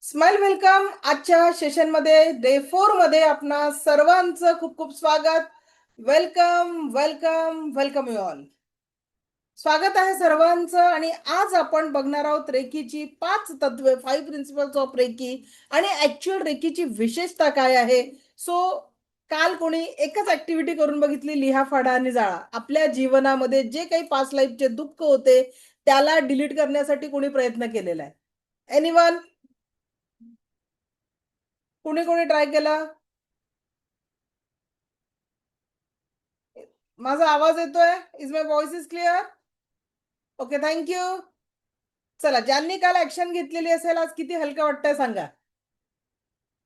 Smile welcome. आजच्या सेशनमध्ये day 4 मध्ये आपणा सर्वांचं खूप खूप स्वागत. Welcome welcome welcome you all. स्वागत आहे सर्वांचं. आणि आज आपण बघणार आहोत रेकीची 5 तत्वे, 5 प्रिन्सिपल्स ऑफ रेकी. आणि ऍक्च्युअल रेकीची विशेषता काय आहे. सो काल कोणी एकच ऍक्टिव्हिटी करून बघितली, लिहा फाडा आणि जाळा. आपल्या जीवनामध्ये जे काही पास्ट लाईफचे दुःख होते त्याला डिलीट करण्यासाठी कोणी प्रयत्न केलेला आहे? एनिवन? कोणी कोणी ट्राय केला? माझा आवाज येतोय? Is my voice is clear? Okay, thank you. चला, ज्यांनी काल ऍक्शन घेतलेली असेल आज किती हलकं वाटतंय सांगा.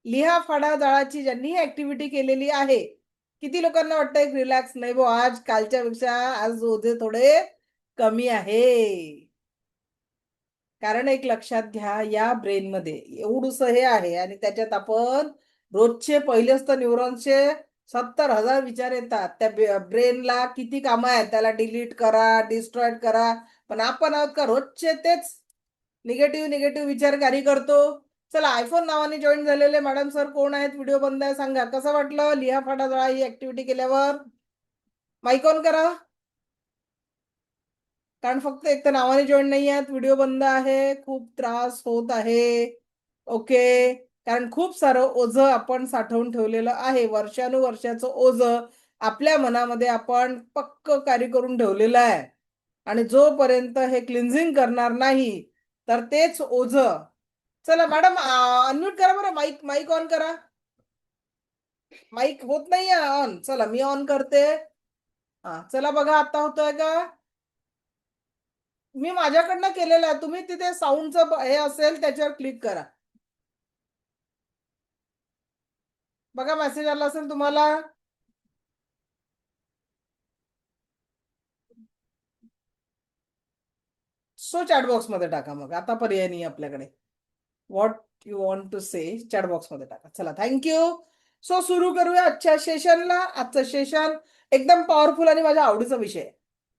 लिहा फाडा जाळाची ज्यांनी ऍक्टिव्हिटी केलेली आहे, किती लोकांना वाटतंय रिलॅक्स? नाही बो, आज कालच्या पेक्षा आज ओझे थोडे कमी आहे. कारण एक लक्षात घ्या, या ब्रेन मध्ये एवढूस हे आहे आणि त्याच्यात आपण रोजचे पहिलेच तर न्यूरॉन्सचे 70,000 विचार येतात. त्या ब्रेनला किती कामं आहेत, त्याला डिलीट करा, डिस्ट्रॉय करा. पण आपण आहोत का रोजचे तेच निगेटिव्ह निगेटिव्ह विचार कॅरी करतो. चला, आयफोन नावाने जॉईन झालेले मॅडम सर कोण आहेत? व्हिडिओ बंद आहे, सांगा कसं वाटलं लिहा फाडा जळा ही ऍक्टिव्हिटी केल्यावर. माईक ऑन करा. कारण फक्त एक तर नावाने जॉईन नाही आहेत, व्हिडिओ बंद आहे, खूप त्रास होत आहे. ओके. कारण खूप सारं ओझं आपण साठवून ठेवलेलं आहे, वर्षानुवर्षाचं ओझं आपल्या मनामध्ये आपण पक्क कार्य करून ठेवलेलं आहे. आणि जोपर्यंत हे क्लिन्झिंग करणार नाही तर तेच ओझं. चला मॅडम, अनम्यूट करा बरं. माईक माईक ऑन करा. माईक होत नाहीये ऑन. चला मी ऑन करते. हा चला, बघा आता होतोय का? मी माझ्याकडनं केलेलं आहे, तुम्ही तिथे साऊंडचं हे असेल त्याच्यावर क्लिक करा. बघा मेसेज आला असेल तुम्हाला. सो चॅटबॉक्स मध्ये टाका. मग आता पर्याय नाही आपल्याकडे. What you want to say chatbox मध्ये टाका. चला, थँक्यू. सो सुरू करूया आजच्या सेशनला. आजचं सेशन एकदम पॉवरफुल आणि माझ्या आवडीचा विषय आहे,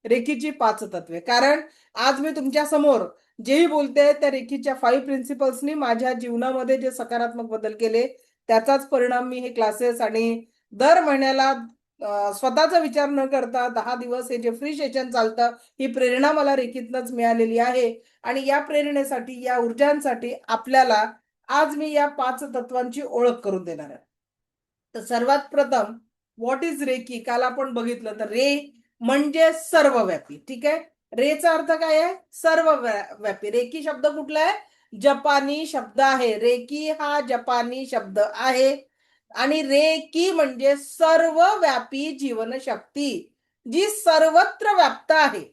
रेखीची 5 तत्वे. कारण आज मी तुमच्या समोर जेही बोलते त्या रेखीच्या 5 प्रिन्सिपल्सनी माझ्या जीवनामध्ये जे सकारात्मक बदल केले त्याचाच परिणाम मी हे क्लासेस आणि दर महिन्याला स्वतःचा विचार न करता 10 दिवस हे जे फ्री सेशन चालतं, ही प्रेरणा मला रेखीतनच मिळालेली आहे. आणि या प्रेरणेसाठी, या ऊर्जांसाठी आपल्याला आज मी या 5 तत्वांची ओळख करून देणार आहे. तर सर्वात प्रथम, व्हॉट इज रेकी? काल आपण बघितलं तर रे म्हणजे सर्वव्यापी. ठीक आहे. रेचा अर्थ काय आहे? सर्वव्यापी. रेकी शब्द कुठला आहे? जपानी शब्द आहे. रेकी हा जपानी शब्द आहे. आणि रेकी म्हणजे सर्वव्यापी जीवनशक्ती, जी सर्वत्र व्याप्त आहे.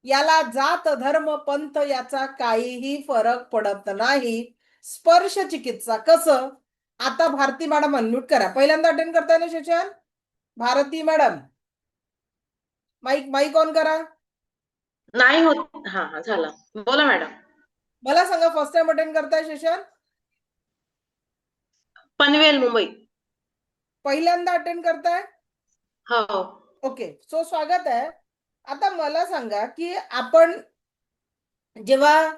याला जात धर्म पंथ याचा काहीही फरक पडत नाही. स्पर्श चिकित्सा कसं? आता भारती मॅडम अनम्यूट करा. पहिल्यांदा अटेंड करताय ना session? Bharati madam mike mike on करा. नाही होत. हा हा झाला. बोला मॅडम. मला सांगा, फर्स्ट टाइम अटेंड करताय सेशन? पनवेल, मुंबई. पहिल्यांदा अटेंड करताय? हो. ओके, सो स्वागत आहे. आता मला सांगा की आपण जेव्हा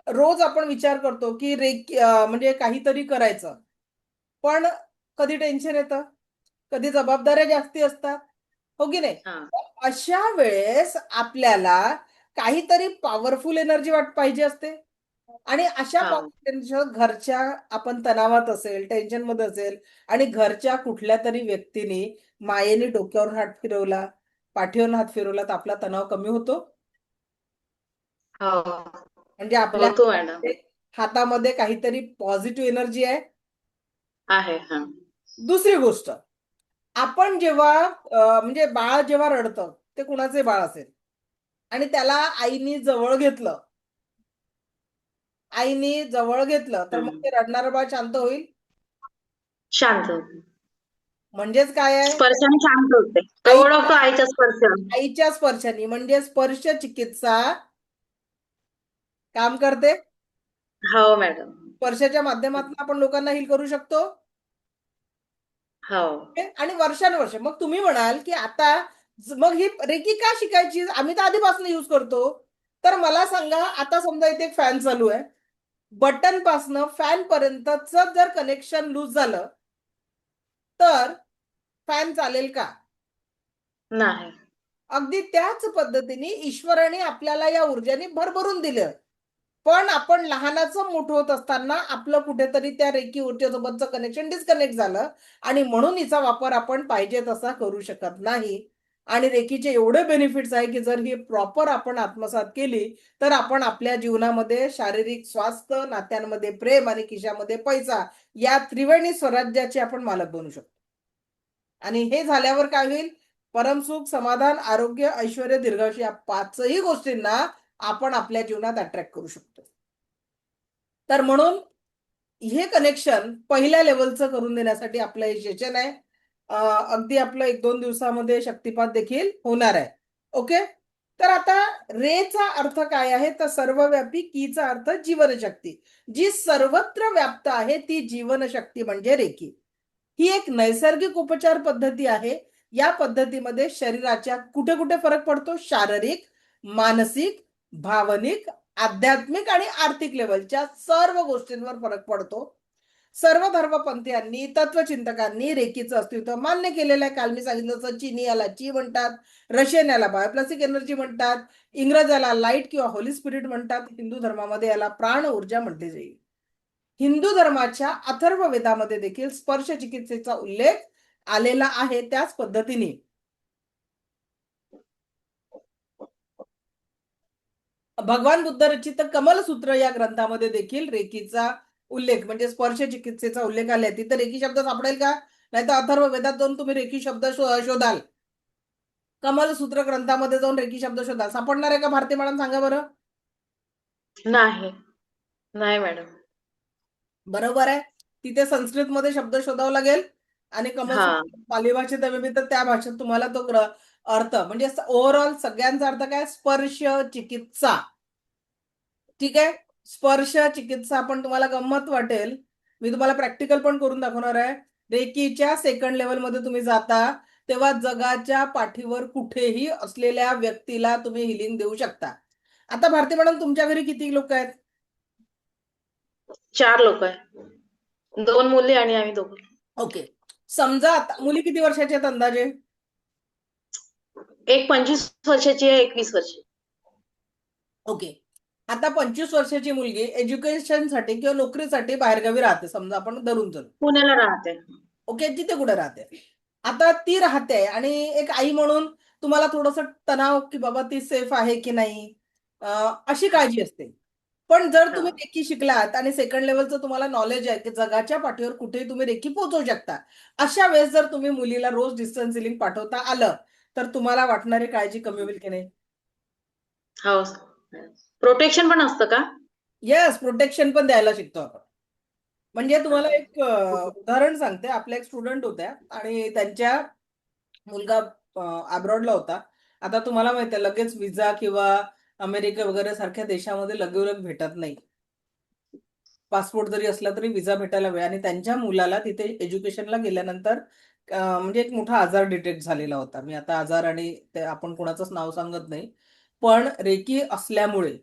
रोज आपण विचार करतो की म्हणजे काहीतरी करायचं, पण कधी टेन्शन येतं, कधी जबाबदाऱ्या जास्ती असतात, हो की नाही? हा अशा वेळेस आपल्याला काहीतरी पॉवरफुल एनर्जी पाहिजे असते. आणि अशा हा घरच्या आपण तणावात असेल, टेन्शन मध्ये असेल आणि घरच्या कुठल्या तरी व्यक्तीने मायेने डोक्यावर हात फिरवला, पाठीवर हात फिरवला तर आपला तणाव कमी होतो. हो म्हणजे आपल्या होतो मॅडम. हातामध्ये काहीतरी पॉझिटिव्ह एनर्जी आहे. आहे. हा दुसरी गोष्ट, आपण जेव्हा म्हणजे बाळ जेव्हा रडतं, ते कुणाचे बाळ असेल आणि त्याला आईनी जवळ घेतलं, तर मग हम्म. ते रडणारं बाळ शांत होईल. शांत. म्हणजेच काय आहे? स्पर्शाने शांत होते. तो आईच्या ओळखतो आईचा स्पर्श. आईच्या स्पर्शाने, म्हणजे स्पर्श चिकित्सा काम करते. हो मॅडम. स्पर्शाच्या माध्यमातून आपण लोकांना हील करू शकतो. हो आणि वर्षानुवर्ष मग तुम्ही म्हणाल की आता मग ही रेकी का शिकायची? आम्ही तर आधीपासून यूज करतो. तर मला सांगा, आता समजा इथे फॅन चालू आहे बटन पासनं फॅन पर्यंतच जर कनेक्शन लूज झालं तर फॅन चालेल का? नाही. अगदी त्याच पद्धतीने ईश्वराने आपल्याला या ऊर्जेने भरभरून दिलं, पण आपण लहानाचं मोठं होत असताना आपलं कुठेतरी त्या रेकी ऊर्जेसोबतचं कनेक्शन डिस्कनेक्ट झालं आणि म्हणून हिचा वापर आपण पाहिजे तसा करू शकत नाही. आणि रेकीचे एवढे बेनिफिट्स आहे की जर ही प्रॉपर आपण आत्मसात केली तर आपण आपल्या जीवनामध्ये शारीरिक स्वास्थ्य, नात्यांमध्ये प्रेम आणि खिशामध्ये पैसा या त्रिवेणी स्वराज्याचे आपण मालक बनू शकतो. आणि हे झाल्यावर काय होईल? परमसुख, समाधान, आरोग्य, ऐश्वर्य, दीर्घायुष्य या पाचही गोष्टींना आपण आपल्या जीवनात अट्रॅक्ट करू शकतो. तर म्हणून हे कनेक्शन पहिल्या लेवलचं करून देण्यासाठी आपलं हे सेशन आहे. अगदी आपलं 1-2 दिवसामध्ये शक्तिपात देखील होणार आहे. ओके. तर आता रेचा अर्थ काय आहे? तर सर्वव्यापी, कीचा अर्थ जीवनशक्ती. जी सर्वत्र व्याप्त आहे ती जीवनशक्ती म्हणजे रेकी. ही एक नैसर्गिक उपचार पद्धती आहे. या पद्धतीमध्ये शरीराच्या कुठे कुठे फरक पडतो? शारीरिक, मानसिक, भावनिक, आध्यात्मिक आणि आर्थिक लेवलच्या सर्व गोष्टींवर फरक पडतो. सर्व धर्मपंथीयांनी, तत्वचिंतकांनी रेकीचं अस्तित्व मान्य केलेलं आहे. काल मी सांगितलं तसं चीनी याला ची म्हणतात, रशियन याला बायोप्लास्टिक एनर्जी म्हणतात, इंग्रज याला लाईट किंवा होली स्पिरिट म्हणतात, हिंदू धर्मामध्ये याला प्राण ऊर्जा म्हटले जाईल. हिंदू धर्माच्या अथर्व वेदामध्ये देखील स्पर्श चिकित्सेचा उल्लेख आलेला आहे. त्याच पद्धतीने भगवान बुद्ध रचित कमलसूत्र या ग्रंथामध्ये देखील रेकीचा उल्लेख म्हणजे स्पर्श चिकित्सेचा उल्लेख आलाय. तिथं रेकी शब्द सापडेल का? नाही तर अथर्व वेदात जाऊन तुम्ही रेकी शब्द शोधाल. कमलसूत्र ग्रंथामध्ये जाऊन रेकी शब्द शोधाल. सापडणार आहे का भारती मॅडम? सांगा बरं. नाही. नाही मॅडम. बरोबर आहे. तिथे संस्कृतमध्ये शब्द शोधावा लागेल आणि हा. कमलसूत्र पाली भाषेत आहे तर त्या भाषेत तुम्हाला तो अर्थ म्हणजे ओव्हरऑल सगळ्यांचा अर्थ काय? स्पर्श चिकित्सा. ठीक आहे. स्पर्श चिकित्सा पण तुम्हाला गंमत वाटेल. मी तुम्हाला प्रॅक्टिकल पण करून दाखवणार आहे. रेकीच्या सेकंड लेवलमध्ये तुम्ही जाता तेव्हा जगाच्या पाठीवर कुठेही असलेल्या व्यक्तीला तुम्ही हिलिंग देऊ शकता. आता भारती मॅडम तुमच्या घरी किती लोक आहेत? 4 लोक आहे. 2 मुली आणि आम्ही दोघं. ओके. समजा आता मुली किती वर्षाच्या आहेत अंदाजे? एक 25 वर्षाची आहे, एक 20 वर्षाची. ओके. आता 25 वर्षाची मुलगी एज्युकेशनसाठी किंवा नोकरीसाठी बाहेरगावी राहते, समजा आपण धरून चलू. पुण्याला राहते. ओके. तिथे कुठे राहते? आता ती राहते आणि एक आई म्हणून तुम्हाला थोडस तणाव की बाबा ती सेफ आहे की नाही अशी काळजी असते. पण जर हा. तुम्ही रेकी शिकलात आणि सेकंड लेवलचं तुम्हाला नॉलेज आहे की जगाच्या पाठीवर कुठेही तुम्ही रेकी पोहोचवू शकता, अशा वेळेस जर तुम्ही मुलीला रोज डिस्टन्स हिलिंग पाठवता आलं तर तुम्हाला वाटणारी काळजी कमी होईल की नाही? हो. प्रोटेक्शन पण असतं का? येस, प्रोटेक्शन पण द्यायला शिकतो आपण. म्हणजे हा. तुम्हाला एक उदाहरण सांगते. आपल्या एक स्टुडंट होत्या आणि त्यांच्या मुलगा अब्रॉडला होता. आता तुम्हाला माहिती आहे लगेच विजा किंवा अमेरिका वगैरे सारख्या देशामध्ये लगेलग भेटत नाही. पासपोर्ट जरी असला तरी विजा भेटायला वेळ आणि त्यांच्या मुलाला तिथे एज्युकेशनला गेल्यानंतर म्हणजे एक मोठा आजार डिटेक्ट झालेला होता. मी आता आजार आणि ते आपण कोणाचंच नाव सांगत नाही. पण रेकी असल्यामुळे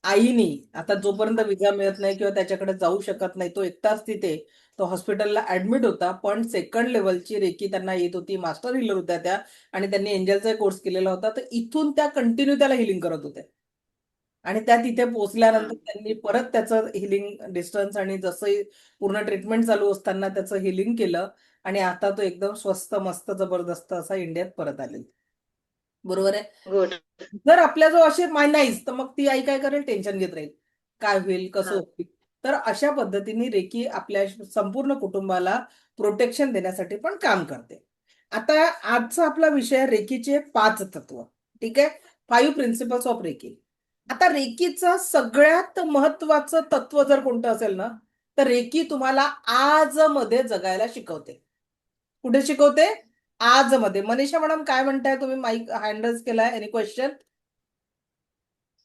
आईनी आता जोपर्यंत विजा मिळत नाही किंवा त्याच्याकडे जाऊ शकत नाही तो एकटाच तिथे तो हॉस्पिटलला ऍडमिट होता. पण सेकंड लेवलची रेकी त्यांना येत होती. मास्टर हिलर होत्या त्या आणि त्यांनी एंजलचा कोर्स केलेला होता. तर इथून त्या कंटिन्यू त्याला हिलिंग करत होत्या आणि त्या तिथे पोहोचल्यानंतर त्यांनी परत त्याचं हिलिंग डिस्टन्स आणि जसं पूर्ण ट्रीटमेंट चालू असताना त्याचं हिलिंग केलं आणि आता तो एकदम स्वस्त मस्त जबरदस्त असा इंडियात परत आले. बरोबर आहे. गुड. जर आपल्या जो असे नाहीच तर मग ती आई काय करेल? टेन्शन घेत राहील. काय होईल? कसं हा. होईल? तर अशा पद्धतीने रेकी आपल्या संपूर्ण कुटुंबाला प्रोटेक्शन देण्यासाठी पण काम करते. आता आजचा आपला विषय रेकीचे 5 तत्व. ठीक आहे. 5 प्रिन्सिपल्स ऑफ रेकी. आता रेकीचं सगळ्यात महत्वाचं तत्व जर कोणतं असेल ना तर रेकी तुम्हाला आजमध्ये जगायला शिकवते. कुठे शिकवते? आजमध्ये. मनीषा मॅडम काय म्हणताय? तुम्ही माईक हँडल्स केलाय. Any question?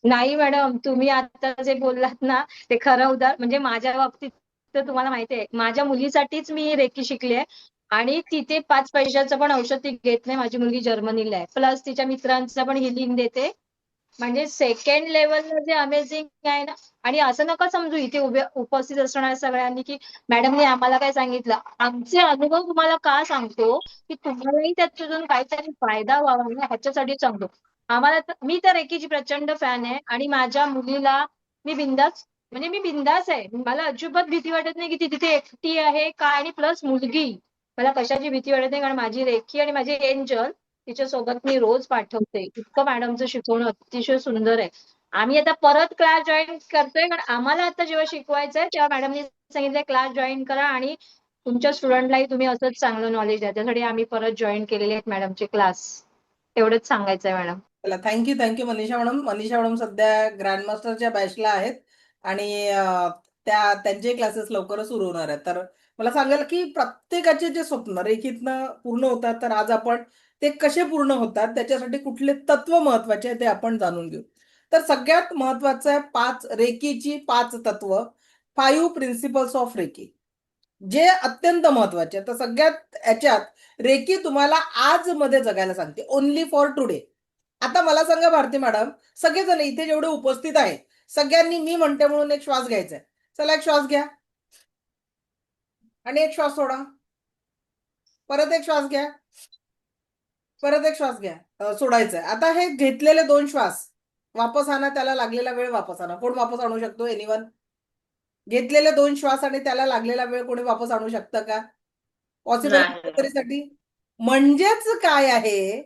नाही मॅडम, तुम्ही आता जे बोललात ना ते खरं म्हणजे माझ्या बाबतीत तर तुम्हाला माहिती आहे, माझ्या मुलीसाठीच मी रेकी शिकली आहे आणि तिथे 5 पैशाचं पण औषध ती घेत नाही. माझी मुलगी जर्मनीला आहे. प्लस तिच्या मित्रांचं पण हिलिंग देते म्हणजे सेकंड लेवलला जे अमेझिंग आहे ना, आणि असं नका समजू इथे उपस्थित असणाऱ्या सगळ्यांनी की मॅडमने आम्हाला काय सांगितलं. आमचे अनुभव तुम्हाला का सांगतो की तुम्हालाही त्याच्यातून काहीतरी फायदा व्हावा ना, ह्याच्यासाठी सांगतो. मी तर रेकीची प्रचंड फॅन आहे आणि माझ्या मुलीला मी बिंदास, म्हणजे मी बिंदास आहे. मला अजिबात भीती वाटत नाही की ती तिथे एकटी आहे का, आणि प्लस मुलगी. मला कशाची भीती वाटत नाही, कारण माझी रेकी आणि माझी एंजल तिच्या सोबत मी रोज पाठवते. इतकं मॅडमचं शिकवणं अतिशय सुंदर आहे. आम्ही आता परत क्लास जॉईन करतोय, कारण आम्हाला आता जेव्हा शिकवायचंय तेव्हा मॅडमनी सांगितलंय क्लास जॉईन करा आणि तुमच्या स्टुडंटलाही तुम्ही असंच चांगलं नॉलेज द्या. त्यासाठी आम्ही परत जॉईन केलेले आहेत मॅडमचे क्लास. एवढंच सांगायचंय मॅडम. चला, thank you Manisha madam. Manisha madam सध्या ग्रँडमास्टरच्या बॅचला आहेत आणि त्यांचे क्लासेस लवकरच सुरू होणार आहेत. तर मला सांगाल की प्रत्येकाचे जे स्वप्न रेखीतनं पूर्ण होतात, तर आज आपण ते कसे पूर्ण होतात त्याच्यासाठी कुठले तत्व महत्वाचे आहे ते आपण जाणून घेऊ. तर सगळ्यात महत्वाचं आहे रेकीची 5 तत्व, 5 प्रिन्सिपल्स ऑफ रेकी, जे अत्यंत महत्वाचे आहेत. तर सगळ्यात याच्यात रेकी तुम्हाला आज मध्ये जगायला सांगते, ओनली फॉर टुडे. आता मला सांगा भारती मॅडम, सगळेजण इथे जेवढे उपस्थित आहेत सगळ्यांनी मी म्हणते म्हणून एक श्वास घ्यायचा आहे. चला, एक श्वास घ्या आणि एक श्वास सोडा. परत एक श्वास घ्या, परत एक श्वास घ्या. सोडायचा आहे. आता हे घेतलेले 2 श्वास वापस आणा, त्याला लागलेला वेळ वापस आणा. कोण वापस आणू शकतो? एनिवन? घेतलेले 2 श्वास आणि त्याला लागलेला वेळ कोणी वापस आणू शकतं का? पॉसिबल नाही. तरीसाठी. म्हणजेच काय आहे,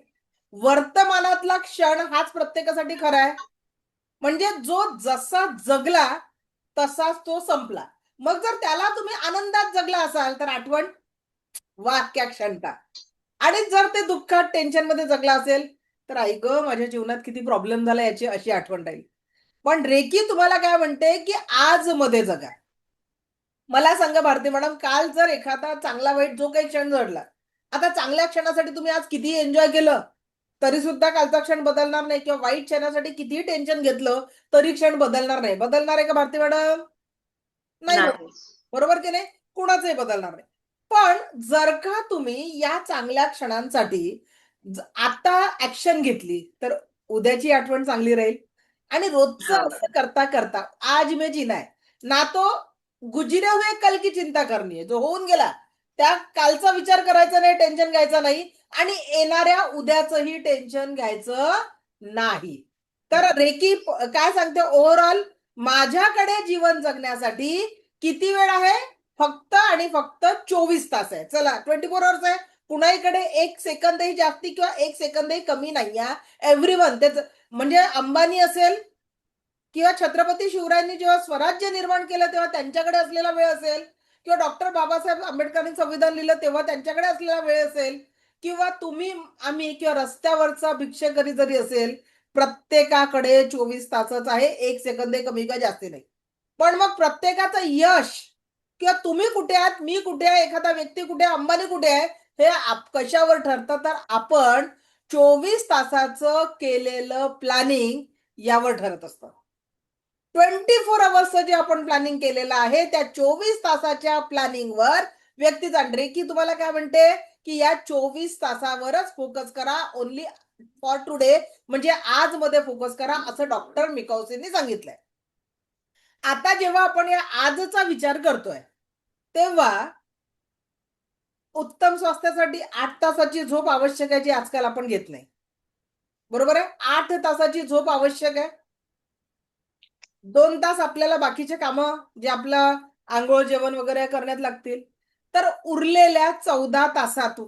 वर्तमानातला क्षण हाच प्रत्येकासाठी खरा आहे. म्हणजे जो जसा जगला तसाच तो संपला. मग जर त्याला तुम्ही आनंदात जगला असाल तर आठवण वाक्या क्षणता, आणि जर ते दुःखात टेन्शन मध्ये जगला असेल तर आई ग माझ्या जीवनात किती प्रॉब्लेम झाला याची अशी आठवण राहील. पण रेकी तुम्हाला काय म्हणते की आज मध्ये जगा. मला सांगा भारती मॅडम, काल जर एखादा चांगला वाईट जो काही क्षण घडला, आता चांगल्या क्षणासाठी तुम्ही आज किती एन्जॉय केलं तरी सुद्धा कालचा क्षण बदलणार नाही, किंवा वाईट क्षणासाठी कितीही टेन्शन घेतलं तरी क्षण बदलणार नाही. बदलणार आहे का भारती मॅडम? नाही बदल. नाही. बरोबर की नाही? कुणाचंही बदलणार नाही. पण जर का तुम्ही या चांगल्या क्षणांसाठी आता ऍक्शन घेतली तर उद्याची आठवण चांगली राहील. आणि रोजचं हा. असं करता करता आज में जीना है ना, तो गुजरे हुए कल की चिंता करणी है. जो होऊन गेला त्या कालचा विचार करायचा नाही, टेन्शन घ्यायचं नाही, आणि येणाऱ्या उद्याचंही टेन्शन घ्यायचं नाही. तर रेकी काय सांगते, ओव्हरऑल माझ्याकडे जीवन जगण्यासाठी किती वेळ आहे? फक्त आणि फक्त 24 तास आहे. चला, 24 आवर्स आहे. कुणाहीकडे 1 सेकंदही जास्ती किंवा 1 सेकंदही कमी नाही आहे. एव्हरीवन, तेच म्हणजे अंबानी असेल किंवा छत्रपती शिवरायांनी जेव्हा स्वराज्य निर्माण केलं तेव्हा त्यांच्याकडे असलेला वेळ असेल, किंवा डॉक्टर बाबासाहेब आंबेडकरांनी संविधान लिहिलं तेव्हा त्यांच्याकडे असलेला वेळ असेल, किंवा तुम्ही आम्ही किंवा रस्त्यावरचा भिक्षेकरी जरी असेल, प्रत्येकाकडे 24 तासच आहे. 1 सेकंदही कमी किंवा जास्ती नाही. पण मग प्रत्येकाचं यश, किंवा तुम्ही कुठे आहात, मी कुठे आहे, एखादा व्यक्ती कुठे आहे, अंबानी कुठे आहे, हे कशावर ठरतं? तर आपण 24 तासाचं केलेलं प्लॅनिंग यावर ठरत असतं. 24 अवर्सचं जे आपण प्लॅनिंग केलेलं आहे त्या 24 तासाच्या प्लॅनिंगवर व्यक्ती जाणते की तुम्हाला काय म्हणते की या 24 तासावरच फोकस करा, ओनली फॉर टुडे, म्हणजे आज मध्ये फोकस करा, असं डॉक्टर मिकाउसींनी सांगितलंय. आता जेव्हा आपण या आजचा विचार करतोय तेव्हा उत्तम स्वास्थ्यासाठी 8 तासाची झोप आवश्यक आहे, जी आजकाल आपण घेत नाही. बरोबर आहे? 8 तासाची झोप आवश्यक आहे. 2 तास आपल्याला बाकीचे कामं जे आपलं आंघोळ जेवण वगैरे करण्यात लागतील. तर उरलेल्या 14 तासात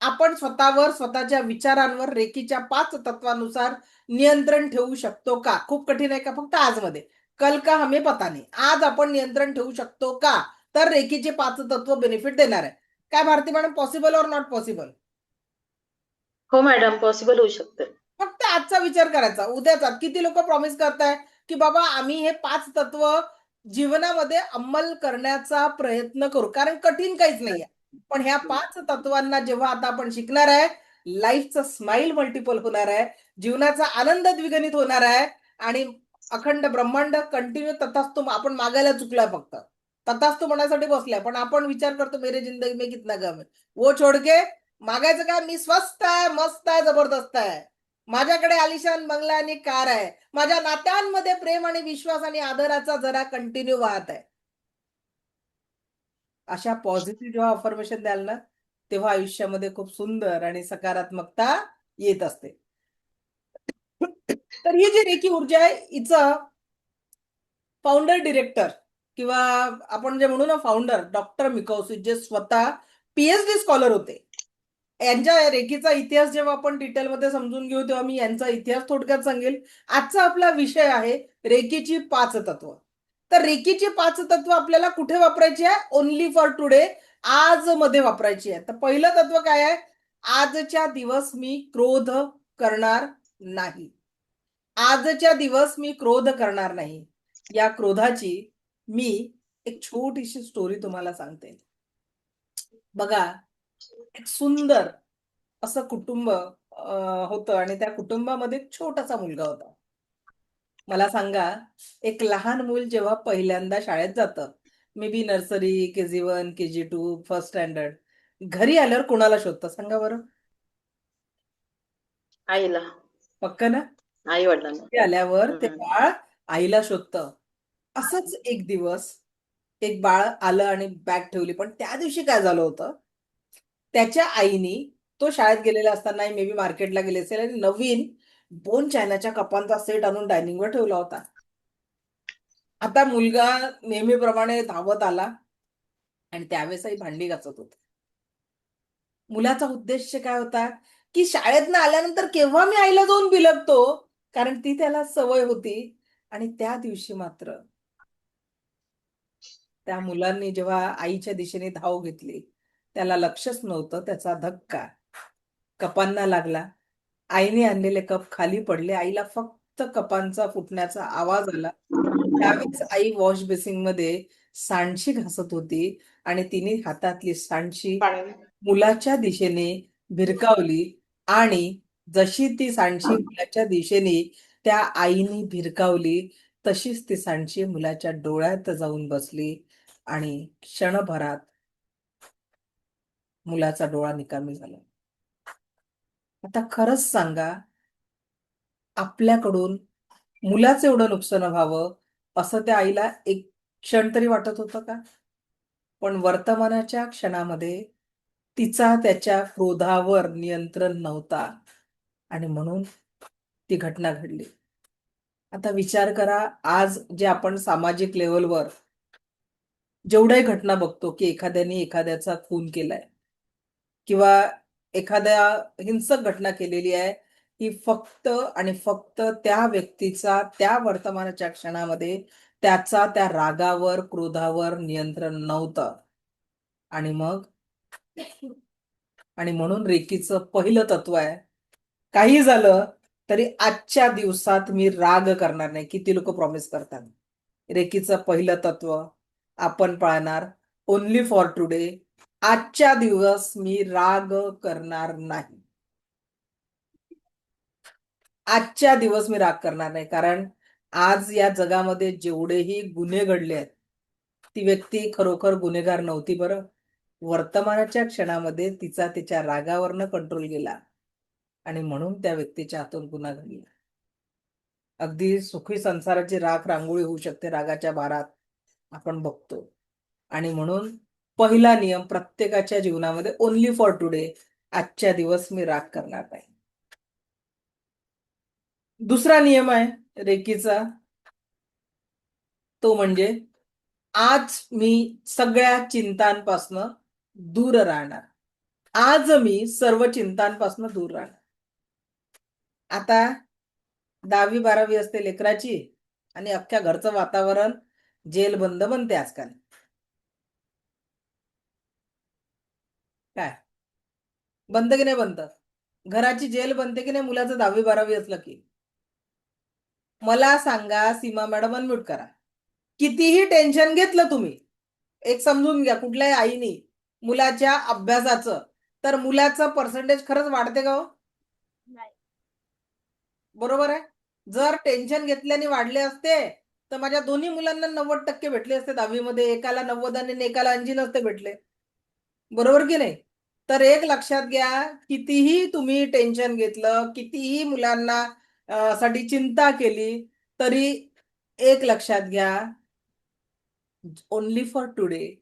आपण स्वतःवर, स्वतःच्या विचारांवर रेकीच्या 5 तत्वानुसार नियंत्रण ठेवू शकतो का? खूप कठीण आहे का? फक्त आजमध्ये. कल का हमें पता नहीं. आज आपण नियंत्रण ठेवू शकतो का? तर रेकीचे 5 तत्व बेनिफिट देणार आहे. काय भारती मॅडम, पॉसिबल और नॉट पॉसिबल? हो मॅडम, पॉसिबल होऊ शकतं. फक्त आजचा विचार करायचा. उद्याचा किती लोक प्रॉमिस करताय की बाबा आम्ही हे 5 तत्व जीवनामध्ये अंमल करण्याचा प्रयत्न करू, कारण कठीण काहीच नाहीये. पण ह्या 5 तत्वांना जेव्हा आता आपण शिकणार आहे, लाईफचं स्माइल मल्टिपल होणार आहे, जीवनाचा आनंद द्विगुणित होणार आहे, आणि अखंड ब्रह्मांड कंटिन्यू तथास्तु. आपण मागायला चुकलाय फक्त, तथास्तु म्हणण्यासाठी बसलाय, पण आपण विचार करतो मेरे जिंदगी में कितना गम है, वो छोड़ के मागायचं काय, मी स्वस्त आहे, मस्त आहे, जबरदस्त आहे. माझ्याकडे आलिशान बंगला आणि कार आहे. माझ्या नात्यांमध्ये प्रेम आणि विश्वास आणि आदराचा जरा कंटिन्यू वाहत आहे. अशा पॉझिटिव्ह जेव्हा अफर्मेशन द्याल ना, तेव्हा आयुष्यामध्ये खूप सुंदर आणि सकारात्मकता येत असते. तर ही जी रेकी ऊर्जा आहे, हिचं फाउंडर डिरेक्टर किंवा आपण जे म्हणू ना फाउंडर डॉक्टर मिकौसी, जे स्वतः पीएचडी स्कॉलर होते, यांच्या रेकीचा इतिहास जेव्हा आपण डिटेलमध्ये समजून घेऊ तेव्हा मी यांचा इतिहास थोडक्यात सांगेल. आजचा आपला विषय आहे रेकीची 5 तत्व. तर रेकीची 5 तत्व आपल्याला कुठे वापरायची आहे? ओन्ली फॉर टुडे, आज मध्ये वापरायची आहे. तर पहिलं तत्व काय आहे? आजच्या दिवस मी क्रोध करणार नाही. आजच्या दिवस मी क्रोध करणार नाही. या क्रोधाची मी एक छोटीशी स्टोरी तुम्हाला सांगते. बघा, एक सुंदर असं कुटुंब होतं आणि त्या कुटुंबामध्ये एक छोटासा मुलगा होता. मला सांगा, एक लहान मूल जेव्हा पहिल्यांदा शाळेत जातं, may be nursery, KG1, KG2, first standard, घरी आल्यावर कोणाला शोधतं सांगा बरं? आईला, पक्क ना? आई वडिलांना. घरी आल्यावर ते हम्म. बाळ आईला शोधतं. असंच एक दिवस एक बाळ आलं आणि बॅग ठेवली. पण त्या दिवशी काय झालं होतं, त्याच्या आईनी तो शाळेत गेलेला असताना मे बी मार्केटला गेले असेल आणि नवीन 2 चायनाच्या कपांचा सेट आणून डायनिंगवर ठेवला होता. आता मुलगा नेहमीप्रमाणे धावत आला आणि त्यावेळेसही भांडी घासत होता. मुलाचा उद्देश काय होता, की शाळेतनं आल्यानंतर केव्हा मी आईला जाऊन बिलगतो, कारण ती त्याला सवय होती. आणि त्या दिवशी मात्र त्या मुलांनी जेव्हा आईच्या दिशेने धाव घेतली, त्याला लक्षच नव्हतं. त्याचा धक्का कपांना लागला. आईने आणलेले कप खाली पडले. आईला फक्त कपांचा फुटण्याचा आवाज आला. त्यावेळेस आई वॉश बेसिनमध्ये सांडशी घासत होती आणि तिने हातातली सांडशी पाणी. मुलाच्या दिशेने भिरकावली आणि जशी ती सांडशी मुलाच्या दिशेने त्या आईने भिरकावली, तशीच ती सांडशी मुलाच्या डोळ्यात जाऊन बसली आणि क्षणभरात मुलाचा डोळा निकामी झाला. आता खरंच सांगा, आपल्याकडून मुलाचं एवढं नुकसान व्हावं असं त्या आईला एक क्षण तरी वाटत होतं का? पण वर्तमानाच्या क्षणामध्ये तिचा त्याच्या क्रोधावर नियंत्रण नव्हता आणि म्हणून ती घटना घडली. आता विचार करा, आज जे आपण सामाजिक लेवलवर जेवढ्याही घटना बघतो, की एखाद्याने एखाद्याचा खून केलाय किंवा एखाद्या हिंसक घटना केलेली आहे, ही फक्त आणि फक्त त्या व्यक्तीचा त्या वर्तमानाच्या क्षणामध्ये त्याचा त्या रागावर, क्रोधावर नियंत्रण नव्हतं. आणि मग आणि म्हणून रेकीचं पहिलं तत्व आहे, काही झालं तरी आजच्या दिवसात मी राग करणार नाही. किती लोक प्रॉमिस करतात. रेकीचं पहिलं तत्व आपण पाळणार, ओन्ली फॉर टुडे, आजच्या दिवस मी राग करणार नाही. आजच्या दिवस मी राग करणार नाही, कारण आज या जगामध्ये जेवढेही गुन्हे घडले आहेत, ती व्यक्ती खरोखर गुन्हेगार नव्हती बरं. वर्तमानाच्या क्षणामध्ये तिचा तिच्या रागावरनं कंट्रोल गेला आणि म्हणून त्या व्यक्तीच्या हातून गुन्हा घडला. अगदी सुखी संसाराची राख रांगोळी होऊ शकते रागाच्या भारात, आपण बघतो. आणि म्हणून पहिला नियम प्रत्येकाच्या जीवनामध्ये, ओन्ली फॉर टुडे, आजच्या दिवस मी राग करणार नाही. दुसरा नियम आहे रेकीचा, तो म्हणजे आज मी सगळ्या चिंतांपासनं दूर राहणार. आज मी सर्व चिंतांपासनं दूर राहणार. आता 10वी-12वी असते लेकराची आणि अख्ख्या घरचं वातावरण जेल बंद बनते आजकाल. काय बंद की नाही बनत? घराची जेल बनते की नाही मुलाचं 10वी-12वी असलं की? मला सांगा सीमा मॅडम, अनम्यूट करा. कितीही टेन्शन घेतलं तुम्ही, एक समजून घ्या कुठल्याही आईनी मुलाच्या अभ्यासाचं, तर मुलाचं पर्सेंटेज खरंच वाढते का हो? नाही. बरोबर आहे. जर टेन्शन घेतल्याने वाढले असते तर माझ्या दोन्ही मुलांना 90% भेटले असते 10वी मध्ये. एकाला 90 आणि एकाला 80 नसते भेटले. बरोबर की नाही? तर एक लक्षात घ्या, कितीही तुम्ही टेन्शन घेतलं, कितीही मुलांना साठी चिंता केली, तरी एक लक्षात घ्या, ओनली फॉर टुडे.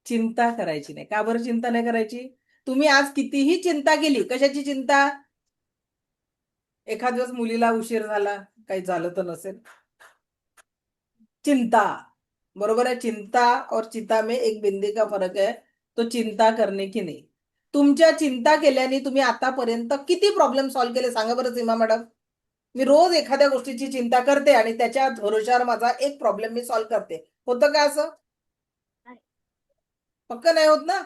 चिंता करायची नाही. का बरं चिंता नाही करायची? तुम्ही आज कितीही चिंता केली, कशाची चिंता? एखाद दिवस मुलीला उशीर झाला, काही झालं तर नसेल, चिंता. बरोबर है? चिंता और चिता में एक बिंदी का फरक है. तो चिंता करने की नाही. तुमच्या चिंता केल्याने तुम्ही आतापर्यंत किती प्रॉब्लेम सॉल्व्ह केले सांगा बरं सीमा मॅडम. मी रोज एखाद्या गोष्टीची चिंता करते आणि त्याच्या भरोशावर माझा एक प्रॉब्लेम मी सॉल्व्ह करते. होतं का असं? पक्क नाही होत ना?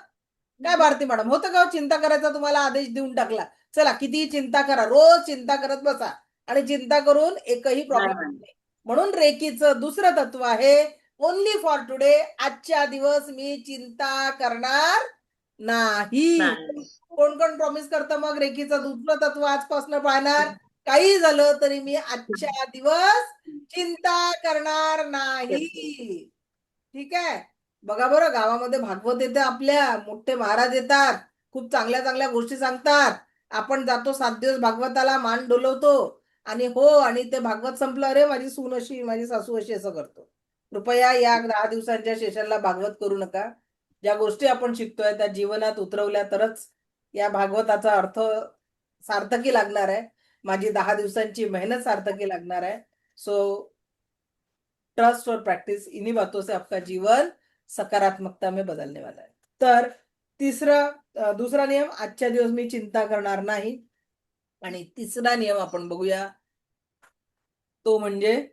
काय भारती मॅडम, होतं का हो? चिंता करायचा तुम्हाला आदेश देऊन टाकला, चला कितीही चिंता करा, रोज चिंता करत बसा आणि चिंता करून एकही प्रॉब्लेम नाही. नाही. म्हणून रेकीचं दुसरं तत्व आहे, ओनली फॉर टुडे. आजच्या दिवस मी चिंता करणार नाही. नाही. कोण कोण प्रॉमिस करतं मग रेकीचं दुसरं तत्व आजपासून पाळणार? काही झालं तरी मी आजच्या दिवस चिंता करणार नाही. ठीक आहे. बघा बरं, गावामध्ये भागवत येते, आपल्या मोठे महाराज येतात, खूप चांगल्या चांगल्या गोष्टी सांगतात. आपण जातो 7 दिवस भागवताला, मान डोलवतो आणि आणि ते भागवत संपलं, अरे माझी सून अशी, माझी सासू अशी, असं करतो. कृपया या 10 दिवसांच्या सेशनला भागवत करू नका. ज्या गोष्टी आपण शिकतोय त्या जीवनात उतरवल्या तरच या भागवताचा अर्थ सार्थकी लागणार आहे. माझी 10 दिवसांची मेहनत सार्थकी लागणार आहे. सो ट्रस्ट और प्रैक्टिस, इन्हीं बातों से आपका जीवन सकारात्मकता में बदलने वाला है. तर दुसरा नियम, आजच्या दिवस मी चिंता करणार नाही. आणि तिसरा नियम आपण बघूया, तो म्हणजे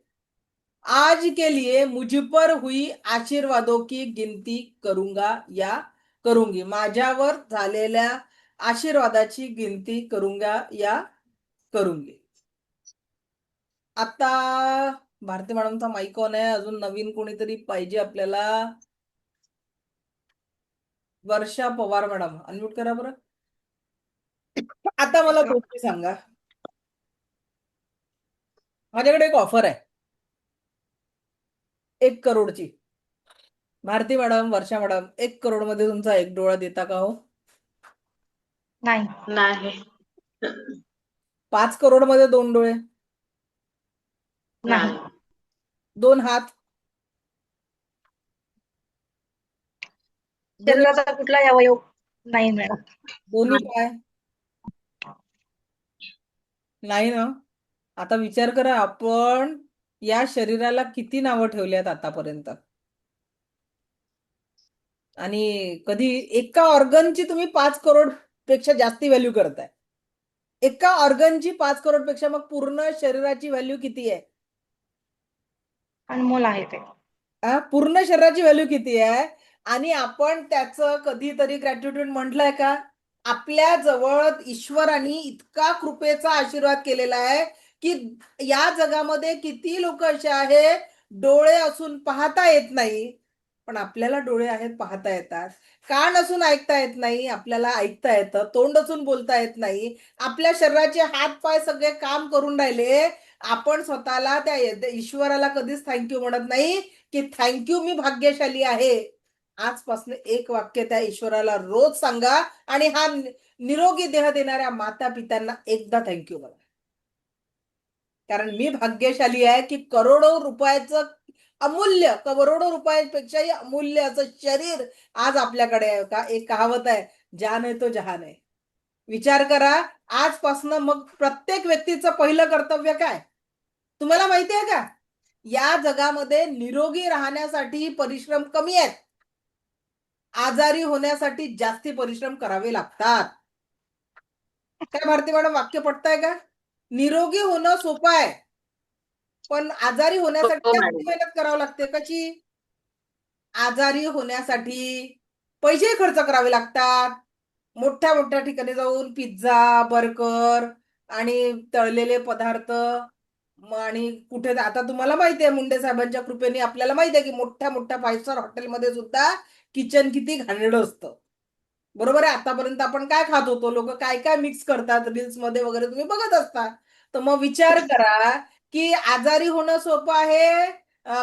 आज के लिए मुझ पर हुई आशीर्वादों की गिनती करूंगा या करूंगी. माझ्यावर झालेल्या आशीर्वादाची गिनती करूंगा या करूंगी. आता भारती मॅडमचा माईक ऑन आहे, अजून नवीन कोणीतरी पाहिजे आपल्याला. वर्षा पवार मॅडम, अनम्यूट करा बरं. आता मला गोष्टी सांगा. माझ्याकडे एक ऑफर आहे 1 करोडची. भारती मॅडम, वर्षा मॅडम, 1 करोड मध्ये तुमचा एक डोळा देता का हो? नाही. नाही. 5 करोड मध्ये 2 डोळे, नाही. नाही. 2 हात, दोन्ही शरीराचा कुठलाही अवयव नाही मॅडम. दोन्ही पाय नाही ना? आता विचार करा, आपण या शरीराला किती नावं ठेवली आहेत आतापर्यंत, आणि कधी एका ऑर्गनची तुम्ही 5 करोड पेक्षा जास्ती व्हॅल्यू करताय. एका ऑर्गनची 5 करोड पेक्षा मग पूर्ण शरीराची व्हॅल्यू किती आहे? अनमोल आहे ते. पूर्ण शरीराची व्हॅल्यू किती आहे? आणि आपण त्याचं कधीतरी ग्रॅटिट्यूड म्हटलंय का? आपल्या जवळ ईश्वराने इतका कृपेचा आशीर्वाद केलेला आहे की या जगामध्ये किती लोक असे आहे, डोळे असून पाहता येत नाही, पण आपल्याला डोळे आहेत, पाहता येतात. कान असून ऐकता येत नाही, आपल्याला ऐकता येतं. तोंड असून बोलता येत नाही. आपल्या शरीराचे हात पाय सगळे काम करून राहिले. आपण स्वतःला त्या ईश्वराला कधीच थँक्यू म्हणत नाही की थँक्यू, मी भाग्यशाली आहे. आजपासून एक वाक्य त्या ईश्वराला रोज सांगा आणि हा निरोगी देह देणाऱ्या माता पित्यांना एकदा थँक्यू बोला. कारण मी भाग्यशाली आहे की करोडो रुपयाचं अमूल्य, करोडो रुपयापेक्षाही अमूल्य असं शरीर आज आपल्याकडे आहे. का एक कहावत आहे, जान आहे तो जहान आहे. विचार करा, आजपासून मग प्रत्येक व्यक्तीचं पहिलं कर्तव्य काय? तुम्हाला माहिती आहे का? या जगामध्ये निरोगी राहण्यासाठी परिश्रम कमी आहेत, आजारी होण्यासाठी जास्ती परिश्रम करावे लागतात. काय भारती मॅडम, वाक्य पटतंय का? निरोगी होणं सोपं आहे, पण आजारी होण्यासाठी हो जास्त मॅडम. मेहनत करावी लागते. कशी? आजारी होण्यासाठी पैसे खर्च करावे लागतात. मोठ्या मोठ्या ठिकाणी जाऊन पिझ्झा, बर्गर आणि तळलेले पदार्थ, आणि कुठे आता तुम्हाला माहिती आहे, मुंडे साहेबांच्या कृपेने आपल्याला माहिती आहे की मोठ्या मोठ्या 5 स्टार हॉटेलमध्ये सुद्धा किचन किती घाणेरडं असतं. बरोबर आहे? आतापर्यंत आपण काय खात होतो, लोक काय काय मिक्स करतात रील्स मध्ये वगैरे तुम्ही बघत असता. तर मग विचार करा की आजारी होणं सोपं आहे,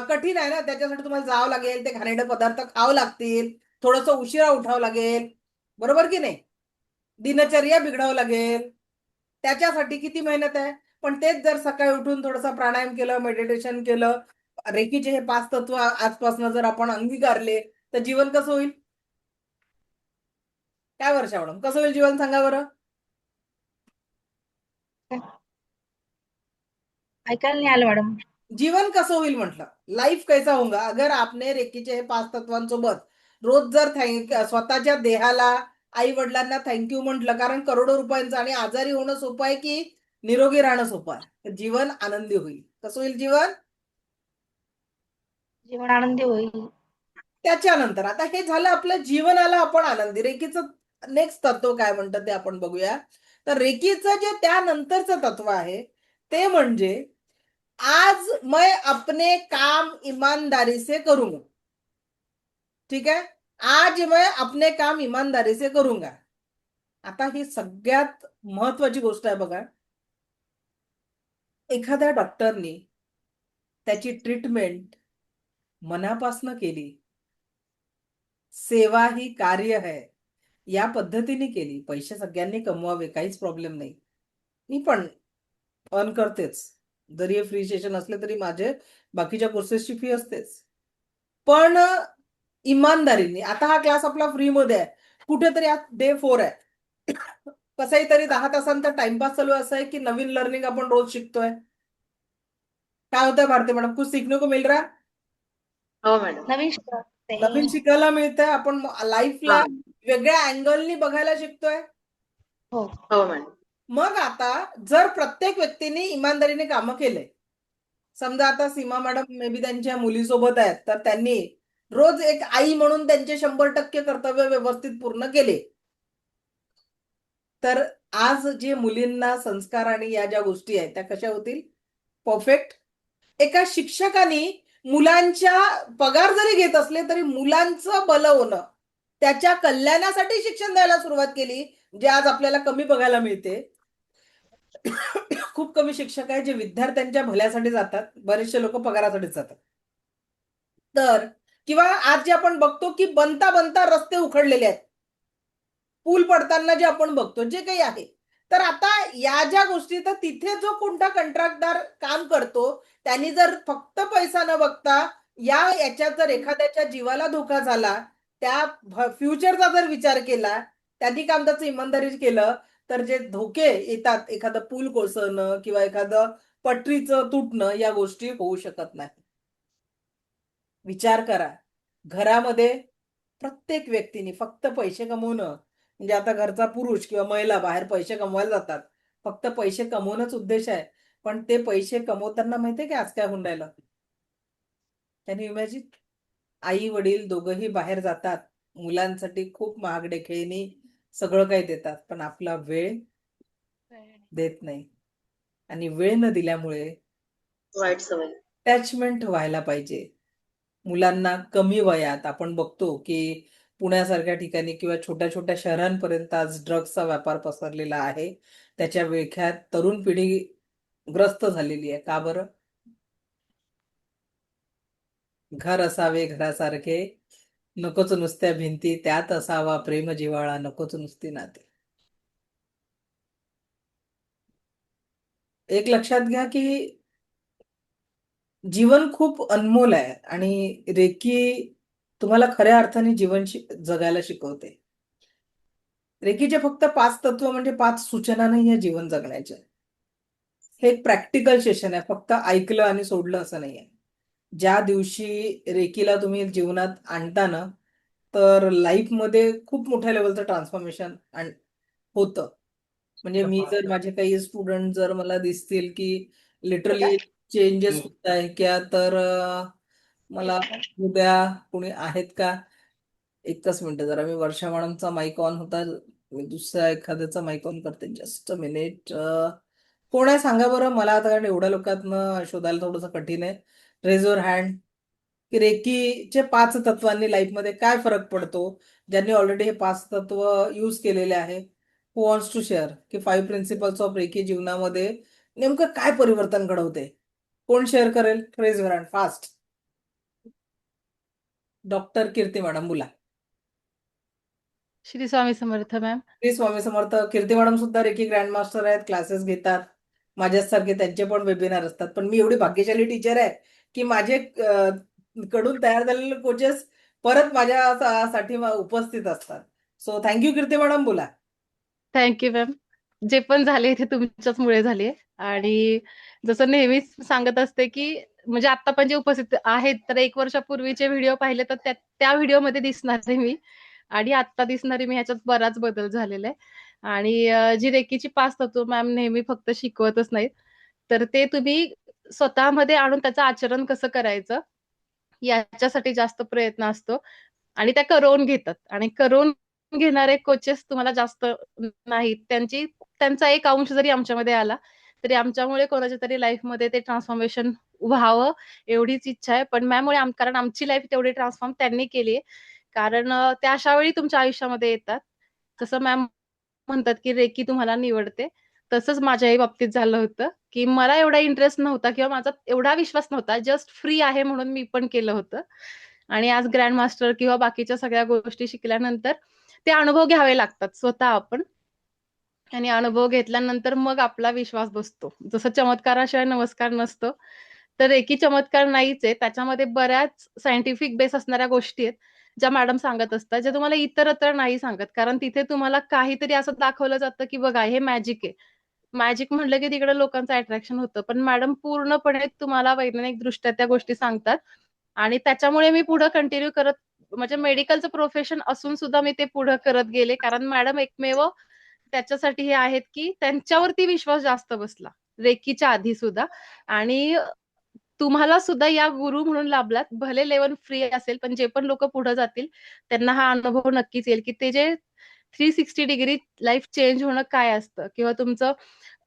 कठीण आहे ना? त्याच्यासाठी तुम्हाला जावं लागेल, ते घाणेरडे पदार्थ खावं लागतील, थोडंसं उशिरा उठावं लागेल. बरोबर की नाही? दिनचर्या बिघडावं लागेल. त्याच्यासाठी किती मेहनत आहे. पण तेच जर सकाळी उठून थोडंसं प्राणायाम केलं, मेडिटेशन केलं, रेकीचे हे 5 तत्व आजपासून जर आपण अंगीकारले तर जीवन कसं होईल? काय वर्षा मॅडम, कसं होईल जीवन सांगा बरं? ऐकायला नाही आलं मॅडम. जीवन कसं होईल म्हटलं, लाईफ कैसा होगा अगर आपने रेकीचे हे 5 तत्वांसोबत रोज जर स्वतःच्या देहाला, आई वडिलांना थँक्यू म्हटलं, कारण करोडो रुपयांचं आणि आजारी होणं सोपं आहे की निरोगी राहणं सोपं आहे, तर जीवन आनंदी होईल. कसं होईल जीवन? जीवन आनंदी होईल. त्याच्यानंतर आता हे झालं आपलं जीवनाला आपण आनंदी. रेकीचं नेक्स्ट तत्व काय म्हणतं ते आपण बघूया. तर रेकीचं जे त्यानंतरचं तत्व आहे ते म्हणजे आज मैं अपने काम ईमानदारी से करूंगा. ठीक आहे, आज मैं अपने काम ईमानदारी से करूंगा. आता ही सगळ्यात महत्वाची गोष्ट आहे बघा. एखाद्या डॉक्टरनी त्याची ट्रीटमेंट मनापासनं केली, सेवा ही कार्य है या पद्धतीने केली, पैसे सगळ्यांनी कमवावे, काहीच प्रॉब्लेम नाही. मी पण अर्न करतेच, जरी हे फ्री सेशन असले तरी माझे बाकीच्या कोर्सेसची फी असतेच. पण इमानदारीने, आता हा क्लास आपला फ्री मध्ये आहे, कुठेतरी आज डे 4 आहे, कसंही तरी 10 तासांचा टाइमपास चालू असं आहे की नवीन लर्निंग आपण रोज शिकतोय. काय होतंय भारती मॅडम, कुछ सीखने को मिल रहा है, हो मॅडम. नवीन शिकायला मिळतंय, आपण लाईफला हा. वेगळ्या अँगलनी बघायला शिकतोय. हो मॅडम. मग आता जर प्रत्येक व्यक्तीने इमानदारीने कामं केले, समजा आता सीमा मॅडम मे बी त्यांच्या मुलीसोबत आहेत, तर त्यांनी रोज एक आई म्हणून त्यांचे 100% कर्तव्य व्यवस्थित पूर्ण केले, तर आज जे मुलींना संस्कार आणि या ज्या गोष्टी आहेत त्या कशा होतील? परफेक्ट. एका शिक्षकाने मुलांच्या पगार जरी घेत असले तरी मुलांचं भलं होणं, त्याच्या कल्याणासाठी शिक्षण द्यायला सुरुवात केली, जे आज आपल्याला कमी बघायला मिळते. खूप कमी शिक्षक आहेत जे विद्यार्थ्यांच्या भल्यासाठी जातात, बरेचसे लोक पगारासाठीच जातात. तर किंवा आज जे आपण बघतो की बनता बनता रस्ते उखडलेले आहेत, पूल पडताना जे आपण बघतो, जे काही आहे, तर आता या ज्या गोष्टी, तर तिथे जो कोणता कंत्राटदार काम करतो त्यांनी जर फक्त पैसा न बघता याच्यात जर एखाद्याच्या जीवाला धोका झाला, त्या फ्युचरचा जर विचार केला, त्यांनी काम त्याचं इमानदारी केलं, तर जे धोके येतात, एखादं पूल कोसळणं किंवा एखादं पटरीचं तुटणं, या गोष्टी होऊ शकत नाही. विचार करा, घरामध्ये प्रत्येक व्यक्तीने फक्त पैसे कमवणं, म्हणजे आता घरचा पुरुष किंवा महिला बाहेर पैसे कमवायला जातात, फक्त पैसे कमवणंच उद्देश आहे, पण ते पैसे कमवताना माहितीये की आज काय होऊन राहिलं? त्यांनी इमॅजिन, आई वडील दोघंही बाहेर जातात, मुलांसाठी खूप महागडे खेळणी सगळं काही देतात, पण आपला वेळ देत नाही. आणि वेळ न दिल्यामुळे वाईट सवय. अटॅचमेंट व्हायला पाहिजे. मुलांना कमी वयात आपण बघतो की पुण्यासारख्या ठिकाणी किंवा छोट्या छोट्या शहरांपर्यंत आज ड्रग्सचा व्यापार पसरलेला आहे. त्याच्या विळख्यात तरुण पिढी ग्रस्त झालेली आहे. का बरं? घर असावे घरासारखे, नकोच नुसत्या भिंती, त्यात असावा प्रेम जिव्हाळा, नकोच नुसती नाते. एक लक्षात घ्या की जीवन खूप अनमोल आहे आणि रेकी तुम्हाला खऱ्या अर्थाने जीवन जगायला शिकवते. रेकीचे फक्त 5 तत्व म्हणजे 5 सूचना नाही आहे जीवन जगण्याच्या. हे एक प्रॅक्टिकल सेशन आहे, फक्त ऐकलं आणि सोडलं असं नाहीये. ज्या दिवशी रेकीला तुम्ही जीवनात आणता ना, तर लाईफमध्ये खूप मोठ्या लेवलचं ट्रान्सफॉर्मेशन होतं. म्हणजे मी जर माझे काही स्टुडंट जर मला दिसतील की लिटरली चेंजेस होत आहे क्या, तर मला उद्या कोणी आहेत का? एकच मिनिट, जरा मी वर्षा मॅडमचा माईक ऑन होता, मी दुसऱ्या एखाद्याचा माईक ऑन करते, जस्ट अ मिनिट. कोण आहे सांगा बरं मला आता, कारण एवढ्या लोकांना शोधायला थोडंसं कठीण आहे. Raise your hand. की रेकीचे 5 तत्वांनी लाईफमध्ये काय फरक पडतो, ज्यांनी ऑलरेडी हे 5 तत्व यूज केलेले आहे. हु वॉन्ट्स टू शेअर की 5 प्रिन्सिपल्स ऑफ रेकी जीवनामध्ये नेमकं काय परिवर्तन घडवते? कोण शेअर करेल? Raise your hand fast. Doctor Kirti madam बोला. श्री स्वामी समर्थ मॅम. श्री स्वामी समर्थ. कीर्ती मॅडम सुद्धा रेकी ग्रँड मास्टर आहेत, क्लासेस घेतात. माझ्यासारखे त्यांचे पण वेबिनार असतात. पण मी एवढी भाग्यशाली टीचर आहे की माझे कडून तयार झालेले कोचेस परत माझ्यासाठी उपस्थित असतात. सो थँक्यू कीर्ती मॅडम. बोला. Thank you ma'am. जे पण झाले ते तुमच्याचमुळे झाले. आणि जसं नेहमीच सांगत असते की म्हणजे आता पण जे उपस्थित आहेत तर 1 वर्षापूर्वीचे व्हिडिओ पाहिले तर त्या व्हिडिओमध्ये दिसणार आहे मी, आणि आता दिसणारी मी, ह्याच्यात बराच बदल झालेला आहे. आणि जी रेकीची 5 तत्व मॅम नेहमी फक्त शिकवतच नाहीत, तर ते तुम्ही स्वतःमध्ये आणून त्याचं आचरण कसं करायचं याच्यासाठी जास्त प्रयत्न असतो. आणि त्या करवून घेतात, आणि करवून घेणारे कोचेस तुम्हाला जास्त नाहीत. त्यांचा एक अंश जरी आमच्यामध्ये आला तरी आमच्यामुळे कोणाच्या तरी लाईफमध्ये ते ट्रान्सफॉर्मेशन व्हावं एवढीच इच्छा आहे. पण मॅममुळे कारण आमची लाईफ तेवढी ट्रान्सफॉर्म त्यांनी केली आहे. कारण त्या अशा वेळी तुमच्या आयुष्यामध्ये येतात, जसं मॅम म्हणतात की रेकी तुम्हाला निवडते, तसंच माझ्याही बाबतीत झालं होतं की मला एवढा इंटरेस्ट नव्हता किंवा माझा एवढा विश्वास नव्हता, जस्ट फ्री आहे म्हणून मी पण केलं होतं. आणि आज ग्रँड मास्टर किंवा बाकीच्या सगळ्या गोष्टी शिकल्यानंतर ते अनुभव घ्यावे लागतात स्वतः आपण, आणि अनुभव घेतल्यानंतर मग आपला विश्वास बसतो. जसं चमत्काराशिवाय नमस्कार नसतो, तर रेकी चमत्कार नाहीच आहे. त्याच्यामध्ये बऱ्याच सायंटिफिक बेस असणाऱ्या गोष्टी आहेत ज्या मॅडम सांगत असतात, ज्या तुम्हाला इतरत्र नाही सांगत. कारण तिथे तुम्हाला काहीतरी असं दाखवलं जातं की बघा हे मॅजिक आहे. मॅजिक म्हटलं की तिकडे लोकांचं अट्रॅक्शन होतं, पण मॅडम पूर्णपणे तुम्हाला वैज्ञानिक दृष्ट्या त्या गोष्टी सांगतात. आणि त्याच्यामुळे मी पुढे कंटिन्यू करत, म्हणजे मेडिकलचं प्रोफेशन असून सुद्धा मी ते पुढे करत गेले. कारण मॅडम एकमेव त्याच्यासाठी हे आहेत की त्यांच्यावरती विश्वास जास्त बसला रेकीच्या आधी सुद्धा. आणि तुम्हाला सुद्धा या गुरु म्हणून लाभलात. भले लेवल फ्री असेल, पण जे पण लोक पुढे जातील त्यांना हा अनुभव नक्कीच येईल की ते जे 360 डिग्री लाईफ चेंज होणं काय असतं, किंवा तुमचं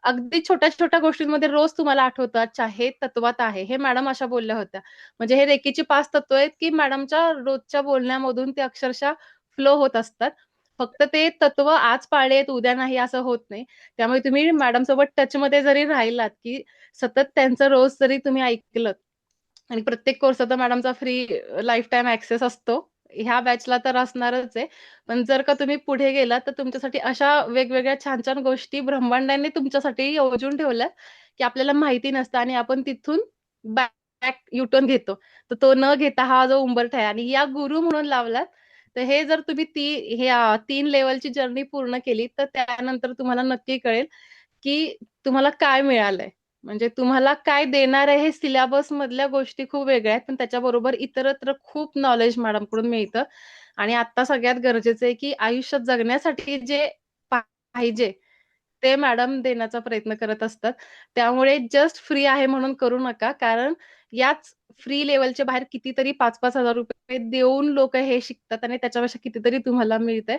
अगदी छोट्या छोट्या गोष्टींमध्ये रोज तुम्हाला आठवतं अच्छा हे तत्वात आहे. हे मॅडम अशा बोलल्या होत्या. म्हणजे हे रेकीची 5 तत्व आहेत की मॅडमच्या रोजच्या बोलण्यामधून ते अक्षरशः फ्लो होत असतात. फक्त ते तत्व आज पाळलेत उद्या नाही असं होत नाही. त्यामुळे तुम्ही मॅडम सोबत टचमध्ये जरी राहिलात की सतत त्यांचं रोज जरी तुम्ही ऐकलं, आणि प्रत्येक कोर्स आता मॅडमचा फ्री लाईफ टाईम ऍक्सेस असतो, ह्या बॅचला तर असणारच आहे. पण जर का तुम्ही पुढे गेलात तर तुमच्यासाठी अशा वेगवेगळ्या छान छान गोष्टी ब्रह्मांडाने तुमच्यासाठी योजून ठेवल्यात की आपल्याला माहिती नसतं, आणि आपण तिथून बॅक युटर्न घेतो. तर तो न घेता हा जो उंबरठा आहे, आणि या गुरु म्हणून लावलात, तर हे जर तुम्ही हे 3 लेवलची जर्नी पूर्ण केली तर त्यानंतर तुम्हाला नक्की कळेल की तुम्हाला काय मिळालंय. म्हणजे तुम्हाला काय देणार आहे, हे सिलेबस मधल्या गोष्टी खूप वेगळ्या आहेत, पण त्याच्याबरोबर इतरत्र खूप नॉलेज मॅडमकडून मिळतं. आणि आता सगळ्यात गरजेचं आहे की आयुष्यात जगण्यासाठी जे पाहिजे ते मॅडम देण्याचा प्रयत्न करत असतात. त्यामुळे जस्ट फ्री आहे म्हणून करू नका, कारण याच फ्री लेवलच्या बाहेर कितीतरी 5-5 हजार रुपये देऊन लोक हे शिकतात, आणि त्याच्यापेक्षा कितीतरी तुम्हाला मिळतंय.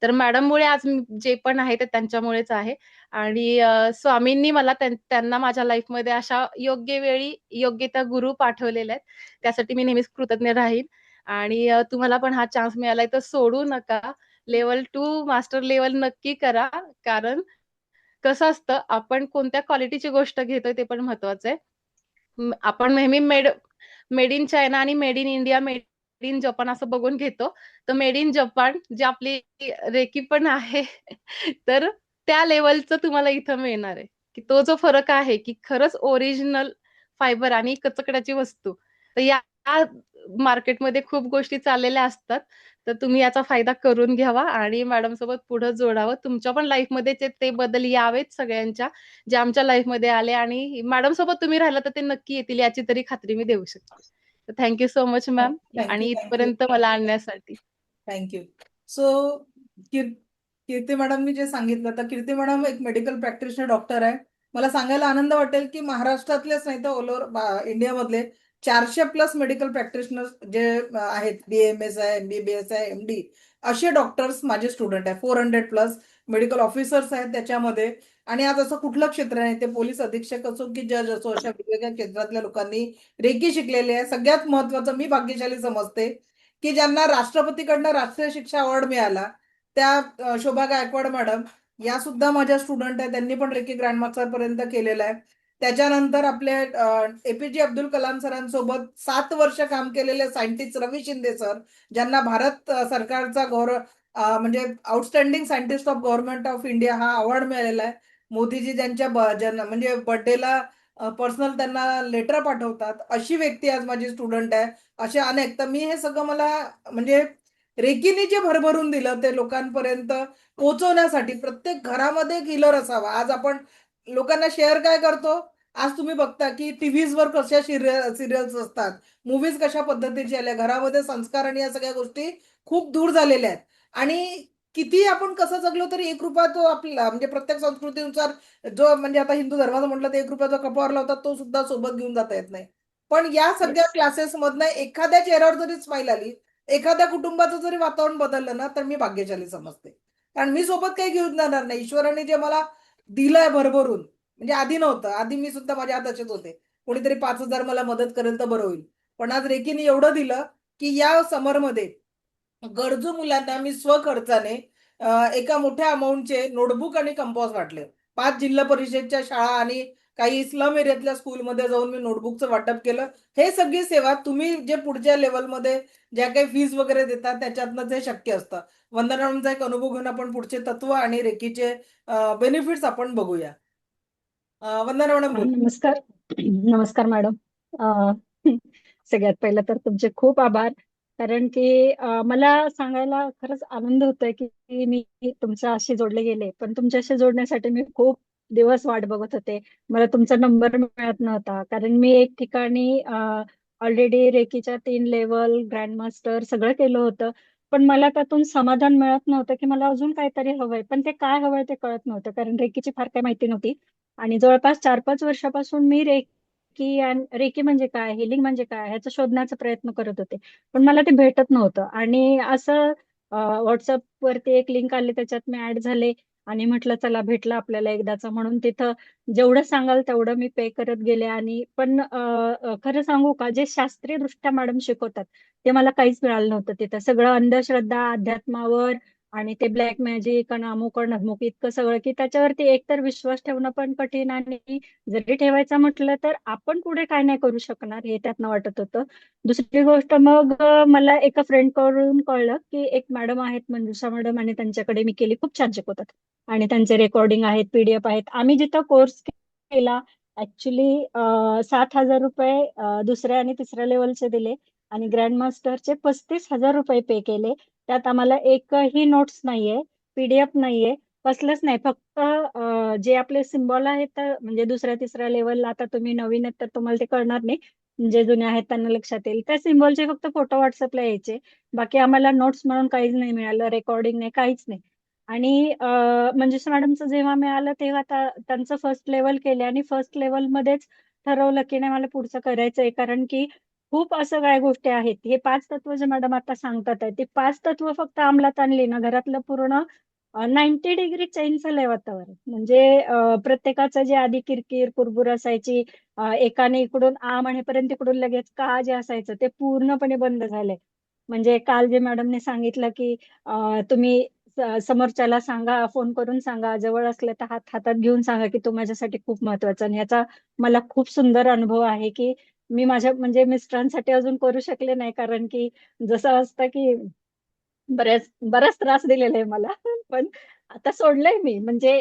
तर मॅडममुळे आज जे पण आहे ते त्यांच्यामुळेच आहे. आणि स्वामींनी मला त्यांना माझ्या लाईफमध्ये अशा योग्य वेळी योग्य त्या गुरु पाठवलेल्या आहेत. त्यासाठी मी नेहमीच कृतज्ञ राहीन. आणि तुम्हाला पण हा चान्स मिळालाय तर सोडू नका. लेवल 2 मास्टर लेवल नक्की करा. कारण कसं असतं, आपण कोणत्या क्वालिटीची गोष्ट घेतोय ते पण महत्वाचं आहे. आपण नेहमी मेड इन चायना आणि made in India, made in Japan असं बघून घेतो. तर मेड इन जपान जी आपली रेकी पण आहे तर त्या लेवलचं तुम्हाला इथं मिळणार आहे. की तो जो फरक आहे की खरंच ओरिजिनल फायबर आणि कचकड्याची वस्तू, तर या मार्केटमध्ये खूप गोष्टी चाललेल्या असतात. तर तुम्ही याचा फायदा करून घ्यावा आणि मॅडम सोबत पुढे जोडावं. तुमच्या पण लाईफमध्ये ते बदल यावेत सगळ्यांच्या, जे आमच्या लाईफमध्ये आले, आणि मॅडम सोबत तुम्ही राहिला तर ते नक्की येतील याची तरी खात्री मी देऊ शकते. Thank you so much ma'am, thank you. आणि थँक्यू. इथपर्यंत मला आणण्यासाठी. थँक्यू. सो कीर्ती मॅडमनी जे सांगितलं, तर कीर्ती मॅडम एक मेडिकल प्रॅक्टिशनर डॉक्टर आहे. मला सांगायला आनंद वाटेल की महाराष्ट्रातलेच नाही तर ऑल ओव्हर इंडियामधले 400+ मेडिकल प्रॅक्टिशनर्स जे आहेत, BAMS आहे, MBBS आहे, MD, असे डॉक्टर्स माझे स्टुडंट आहे. 400+ मेडिकल ऑफिसर्स आहेत त्याच्यामध्ये. आणि आज असं कुठलं क्षेत्र नाही, ते पोलीस अधीक्षक असो की जज असो, अशा वेगवेगळ्या क्षेत्रातल्या लोकांनी रेकी शिकलेले आहे. सगळ्यात महत्वाचं मी भाग्यशाली समजते की ज्यांना राष्ट्रपतीकडनं राष्ट्रीय शिक्षा अवॉर्ड मिळाला, त्या शोभा गायकवाड मॅडम या सुद्धा माझ्या स्टुडंट आहेत. त्यांनी पण रेकी ग्रँड मास्टर पर्यंत केलेलं आहे. त्याच्यानंतर आपले APJ अब्दुल कलाम सरांसोबत 7 वर्ष काम केलेले सायंटिस्ट रवी शिंदे सर, ज्यांना भारत सरकारचा म्हणजे outstanding scientist of government of India हा अवॉर्ड मिळालेला आहे. मोदीजी ज्यांच्या म्हणजे बर्थडेला पर्सनल त्यांना लेटर पाठवतात, अशी व्यक्ती आज माझी स्टुडंट आहे. असे अनेक. तर मी हे सगळं मला म्हणजे रेकीने जे भरभरून दिलं ते लोकांपर्यंत पोहोचवण्यासाठी प्रत्येक घरामध्ये एक हिलर असावा. आज आपण लोकांना शेअर काय करतो, आज तुम्ही बघता की टीव्हीजवर कशा सिरियल्स असतात, मूव्हीज कशा पद्धतीचे आल्या, घरामध्ये संस्कार आणि या सगळ्या गोष्टी खूप दूर झालेल्या आहेत. आणि किती आपण कसं जगलो तरी ₹1 तो आपला म्हणजे प्रत्येक संस्कृतीनुसार जो म्हणजे आता हिंदू धर्माचं म्हटलं तर ₹1 जो कपावर लावतात तो सुद्धा सोबत घेऊन जाता येत नाही. पण या सगळ्या येस. क्लासेसमधनं एखाद्या चेहऱ्यावर जरी स्माईल आली, एखाद्या कुटुंबाचं जरी वातावरण बदललं ना, तर मी भाग्यशाली समजते. कारण मी सोबत काही घेऊन जाणार नाही. ईश्वराने जे मला दिलंय भरभरून, म्हणजे आधी नव्हतं. आधी मी सुद्धा माझ्या हात असेच होते. कोणीतरी 5,000 मला मदत करेल तर बरं होईल. पण आज रेकीने एवढं दिलं, की या समरमध्ये गरजू मुलांना मी स्वखर्चाने एका मोठ्या अमाऊंटचे नोटबुक आणि कंपास वाटले. 5 जिल्हा परिषदच्या शाळा आणि काही स्लम एरियातल्या स्कूलमध्ये जाऊन मी नोटबुकचं वाटप केलं. हे सगळी सेवा तुम्ही जे पुढच्या लेव्हलमध्ये ज्या काही फीज वगैरे देतात त्याच्यातनं ते शक्य असतं. वंदना मॅडमचा एक अनुभव घेऊन आपण पुढचे तत्व आणि रेकीचे बेनिफिट्स आपण बघूया. वंदना मॅडम बोला. नमस्कार. नमस्कार मॅडम. अ, सगळ्यात पहिलं तर तुमचे खूप आभार. कारण की मला सांगायला खरंच आनंद होतोय की मी तुमच्याशी जोडले गेले. पण तुमच्याशी जोडण्यासाठी मी खूप दिवस वाट बघत होते. मला तुमचा नंबर मिळत नव्हता. कारण मी एक ठिकाणी ऑलरेडी रेकीच्या 3 लेवल, ग्रँड मास्टर सगळं केलं होतं. पण मला त्यातून समाधान मिळत नव्हतं की मला अजून काहीतरी हवंय. पण ते काय हवंय ते कळत नव्हतं. कारण रेकीची फार काही माहिती नव्हती. आणि जवळपास 4-5 वर्षापासून मी रेकी म्हणजे काय, हिलिंग म्हणजे काय ह्याचा शोधण्याचा प्रयत्न करत होते. पण मला ते भेटत नव्हतं. आणि असं व्हॉट्सअप वरती एक लिंक आली, त्याच्यात मी ऍड झाले आणि म्हटलं चला भेटलं आपल्याला एकदाचा, म्हणून तिथं जेवढं सांगाल तेवढं मी पे करत गेले. आणि पण खरं सांगू का, जे शास्त्रीय दृष्ट्या मॅडम शिकवतात ते मला काहीच मिळालं नव्हतं तिथं. सगळं अंधश्रद्धा, अध्यात्मावर आणि ते ब्लॅक मॅजिक आणि अमुक आणि ढमुक इतकं सगळं की त्याच्यावरती एकतर विश्वास ठेवणं पण कठीण, आणि जरी ठेवायचं म्हटलं तर आपण पुढे काय नाही करू शकणार हे त्यातनं वाटत होतं. दुसरी गोष्ट, मग मला एका फ्रेंड कडून कळलं की एक मॅडम आहेत, मंजुषा मॅडम, आणि त्यांच्याकडे मी केली. खूप छान शिकवतात आणि त्यांचे रेकॉर्डिंग आहेत, पीडीएफ आहेत. आम्ही जिथं कोर्स केला ऍक्च्युली ₹7,000 दुसऱ्या आणि तिसऱ्या लेवलचे दिले आणि ग्रँड मास्टरचे ₹35,000 पे केले. त्यात आम्हाला एकही नोट्स नाहीये, पीडीएफ नाहीये, कसलंच नाही. फक्त जे आपले सिम्बॉल आहेत, म्हणजे दुसऱ्या तिसऱ्या लेवलला, आता तुम्ही नवीन आहेत तर तुम्हाला ते कळणार नाही, जे जुने आहेत त्यांना लक्षात येईल. त्या सिम्बॉलचे फक्त फोटो व्हॉट्सअपला यायचे. बाकी आम्हाला नोट्स म्हणून काहीच नाही मिळालं, रेकॉर्डिंग नाही, काहीच नाही. आणि मंजुषा मॅडमचं जेव्हा मिळालं तेव्हा त्यांचं फर्स्ट लेवल केले आणि फर्स्ट लेवल मध्येच ठरवलं की नाही मला पुढचं करायचंय. कारण की खूप असं काय गोष्टी आहेत. हे 5 तत्व जे मॅडम आता सांगतात आहे, ते 5 तत्व फक्त अंमलात आणली ना, घरातलं पूर्ण 90 डिग्री चेंज झालंय वातावरण. म्हणजे प्रत्येकाचं जे आधी किरकिर कुरबुर असायची, एकाने इकडून आ म्हणेपर्यंत इकडून लगेच का जे असायचं ते पूर्णपणे बंद झालंय. म्हणजे काल जे मॅडमने सांगितलं की तुम्ही समोरच्याला सांगा, फोन करून सांगा, जवळ असले तर हात हातात घेऊन सांगा की तो माझ्यासाठी खूप महत्वाचा. आणि याचा मला खूप सुंदर अनुभव आहे की मी माझ्या म्हणजे मिस्टरांसाठी अजून करू शकले नाही. कारण की जसं असतं की बराच त्रास दिलेला आहे मला. पण आता सोडलंय मी. म्हणजे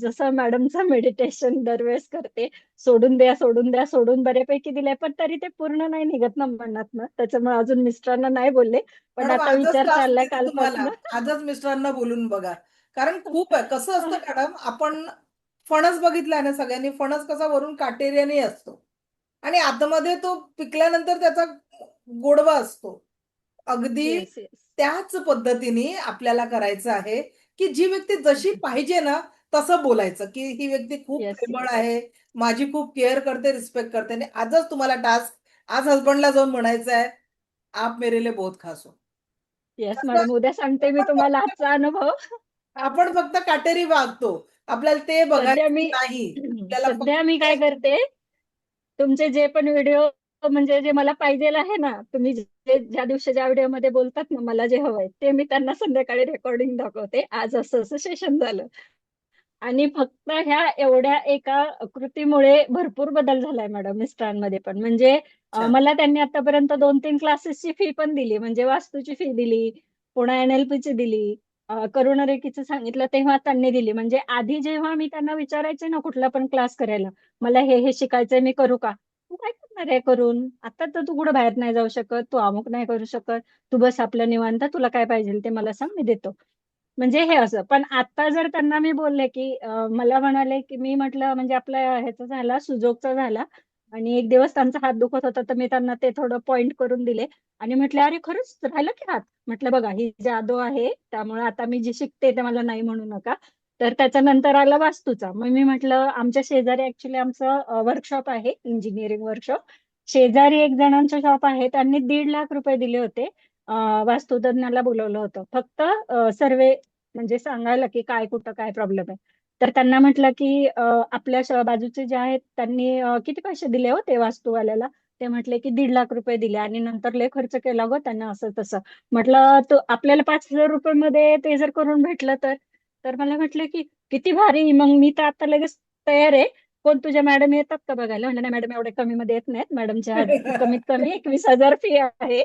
जसं मॅडमचं मेडिटेशन दरवेळेस करते, सोडून द्या, सोडून द्या, सोडून बऱ्यापैकी दिलंय, पण तरी ते पूर्ण नाही निघत ना मनातनं. त्याच्यामुळे अजून मिस्टरांना नाही बोलले, पण मॅडम आता आजच विचार टास्क चाललाय देते तुम्हाला. कालपासून. आजच मिस्टरांना बोलून बघा. कारण खूप आहे. कसं असतं मॅडम, आपण फणस बघितलाय ना सगळ्यांनी, फणस कसा वरून काटेऱ्याने असतो आणि आतमध्ये तो पिकल्यानंतर त्याचा गोडवा असतो. अगदी येस, येस. त्याच पद्धतीने आपल्याला करायचं आहे, की जी व्यक्ती जशी पाहिजे ना, तसं बोलायचं, की ही व्यक्ती खूप येस, प्रेमळ येस. आहे, माझी खूप केअर करते, रिस्पेक्ट करते. आणि आजच तुम्हाला टास्क, आज हसबंडला जाऊन म्हणायचं आहे, "आप मेरे लिए बहुत खास हो." येस कसं मॅडम, उद्या सांगते मी आपण तुम्हाला फक्त आजचा अनुभव. आपण फक्त काटेरी वागतो. आपल्याला ते सध्या बघायचं मी नाही. आपल्याला सध्या मी फक्त काय करते, तुमचे जे पण व्हिडिओ म्हणजे जे मला पाहिजे आहे ना, तुम्ही ज्या दिवशी ज्या व्हिडिओमध्ये बोलतात ना मला जे हवंय, ते मी त्यांना संध्याकाळी रेकॉर्डिंग दाखवते. आज असं असं सेशन झालं. आणि फक्त ह्या एवढ्या एका कृतीमुळे भरपूर बदल झालाय मॅडम मिस्टरांमध्ये पण. म्हणजे छान. मला त्यांनी आतापर्यंत 2-3 क्लासेसची फी पण दिली, म्हणजे वास्तूची फी दिली, पुन्हा NLP ची दिली, करुणा रेकीचं सांगितलं तेव्हा त्यांनी दिली. म्हणजे आधी जेव्हा मी त्यांना विचारायचे ना कुठला पण क्लास करायला, मला हे शिकायचंय, मी करू का? तू काय करणार आहे करून? आता तर तू कुठं बाहेर नाही जाऊ शकत, तू अमुक नाही करू शकत, तू बस आपलं निवांत, तुला काय पाहिजे ते मला सांग, मी देतो. म्हणजे हे असं. पण आता जर त्यांना मी बोलले की मला म्हणाले की, मी म्हटलं म्हणजे आपला ह्याचा झाला, सुजोगचा झाला, आणि एक दिवस त्यांचा हात दुखत होता, तर मी त्यांना ते थोडं पॉइंट करून दिले आणि म्हटलं अरे खरंच राहिलं की हात? म्हटलं बघा ही जादू आहे, त्यामुळे आता मी जे शिकते ते मला नाही म्हणू नका. तर त्याच्यानंतर आला वास्तूचा. मग मी म्हटलं आमच्या शेजारी ऍक्च्युली आमचं वर्कशॉप आहे, इंजिनिअरिंग वर्कशॉप. शेजारी एक जणांचं शॉप आहे, त्यांनी 1.5 लाख रुपये दिले होते. वास्तुतज्ञाला बोलवलं होतं फक्त सर्वे म्हणजे सांगायला की काय कुठं काय प्रॉब्लेम आहे. तर त्यांना म्हटलं की आपल्या बाजूचे जे आहेत त्यांनी किती पैसे दिले हो ते वास्तूवाल्याला? ते म्हटले की 1.5 लाख रुपये दिले आणि नंतर लय खर्च केला गो त्यांना असं तसं. म्हटलं तो आपल्याला 5,000 रुपये मध्ये ते जर करून भेटलं तर मला म्हटलं की किती भारी, मग मी तर आता लगेच तयार आहे. कोण तुझ्या मॅडम येतात का बघायला? म्हणजे नाही मॅडम एवढे कमी मध्ये येत नाहीत, मॅडमच्या कमीत कमी 21,000 फी आहे.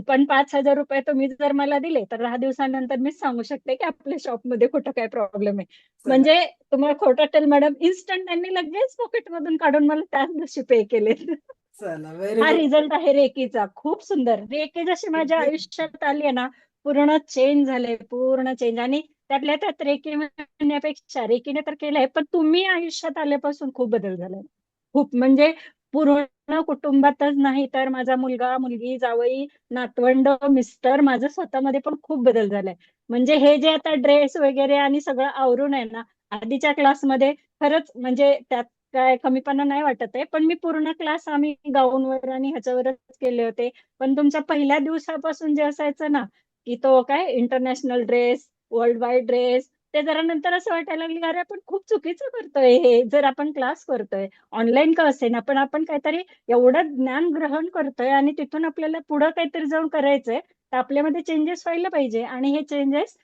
पण 5,000 रुपये तुम्ही जर मला दिले तर 10 दिवसानंतर मीच सांगू शकते की आपल्या शॉप मध्ये कुठं काय प्रॉब्लेम आहे. चला म्हणजे तुम्हाला खोटं टेल मॅडम, इन्स्टंट त्यांनी लगेच पॉकेट मधून काढून मला त्याच दिवशी पे केले. चला, व्हेरी हा गुड. रिझल्ट आहे रेकीचा. खूप सुंदर. रेकी जशी माझ्या आयुष्यात आली आहे ना, पूर्ण चेंज झाले, पूर्ण चेंज. आणि त्यातल्या त्यात रेकी म्हणण्यापेक्षा रेकीने तर केलंय, पण तुम्ही आयुष्यात आल्यापासून खूप बदल झालाय. खूप म्हणजे पूर्ण कुटुंबातच नाही तर माझा मुलगा, मुलगी, जावई, नातवंड, मिस्टर, माझं स्वतःमध्ये पण खूप बदल झालाय. म्हणजे हे जे आता ड्रेस वगैरे आणि सगळं आवरून आहे ना, आधीच्या क्लासमध्ये खरंच म्हणजे त्यात काय कमीपणा नाही वाटत आहे, पण मी पूर्ण क्लास आम्ही गाऊनवर आणि ह्याच्यावरच केले होते. पण तुमच्या पहिल्या दिवसापासून जे असायचं ना, की तो काय international dress, world wide dress, ते जरा नंतर असं वाटायला लागले अरे आपण खूप चुकीचं करतोय. हे जर आपण क्लास करतोय ऑनलाईन का असेल ना, पण आपण काहीतरी एवढं ज्ञान ग्रहण करतोय आणि तिथून आपल्याला पुढं काहीतरी जाऊन करायचंय, तर आपल्यामध्ये चेंजेस व्हायला पाहिजे. आणि हे चेंजेस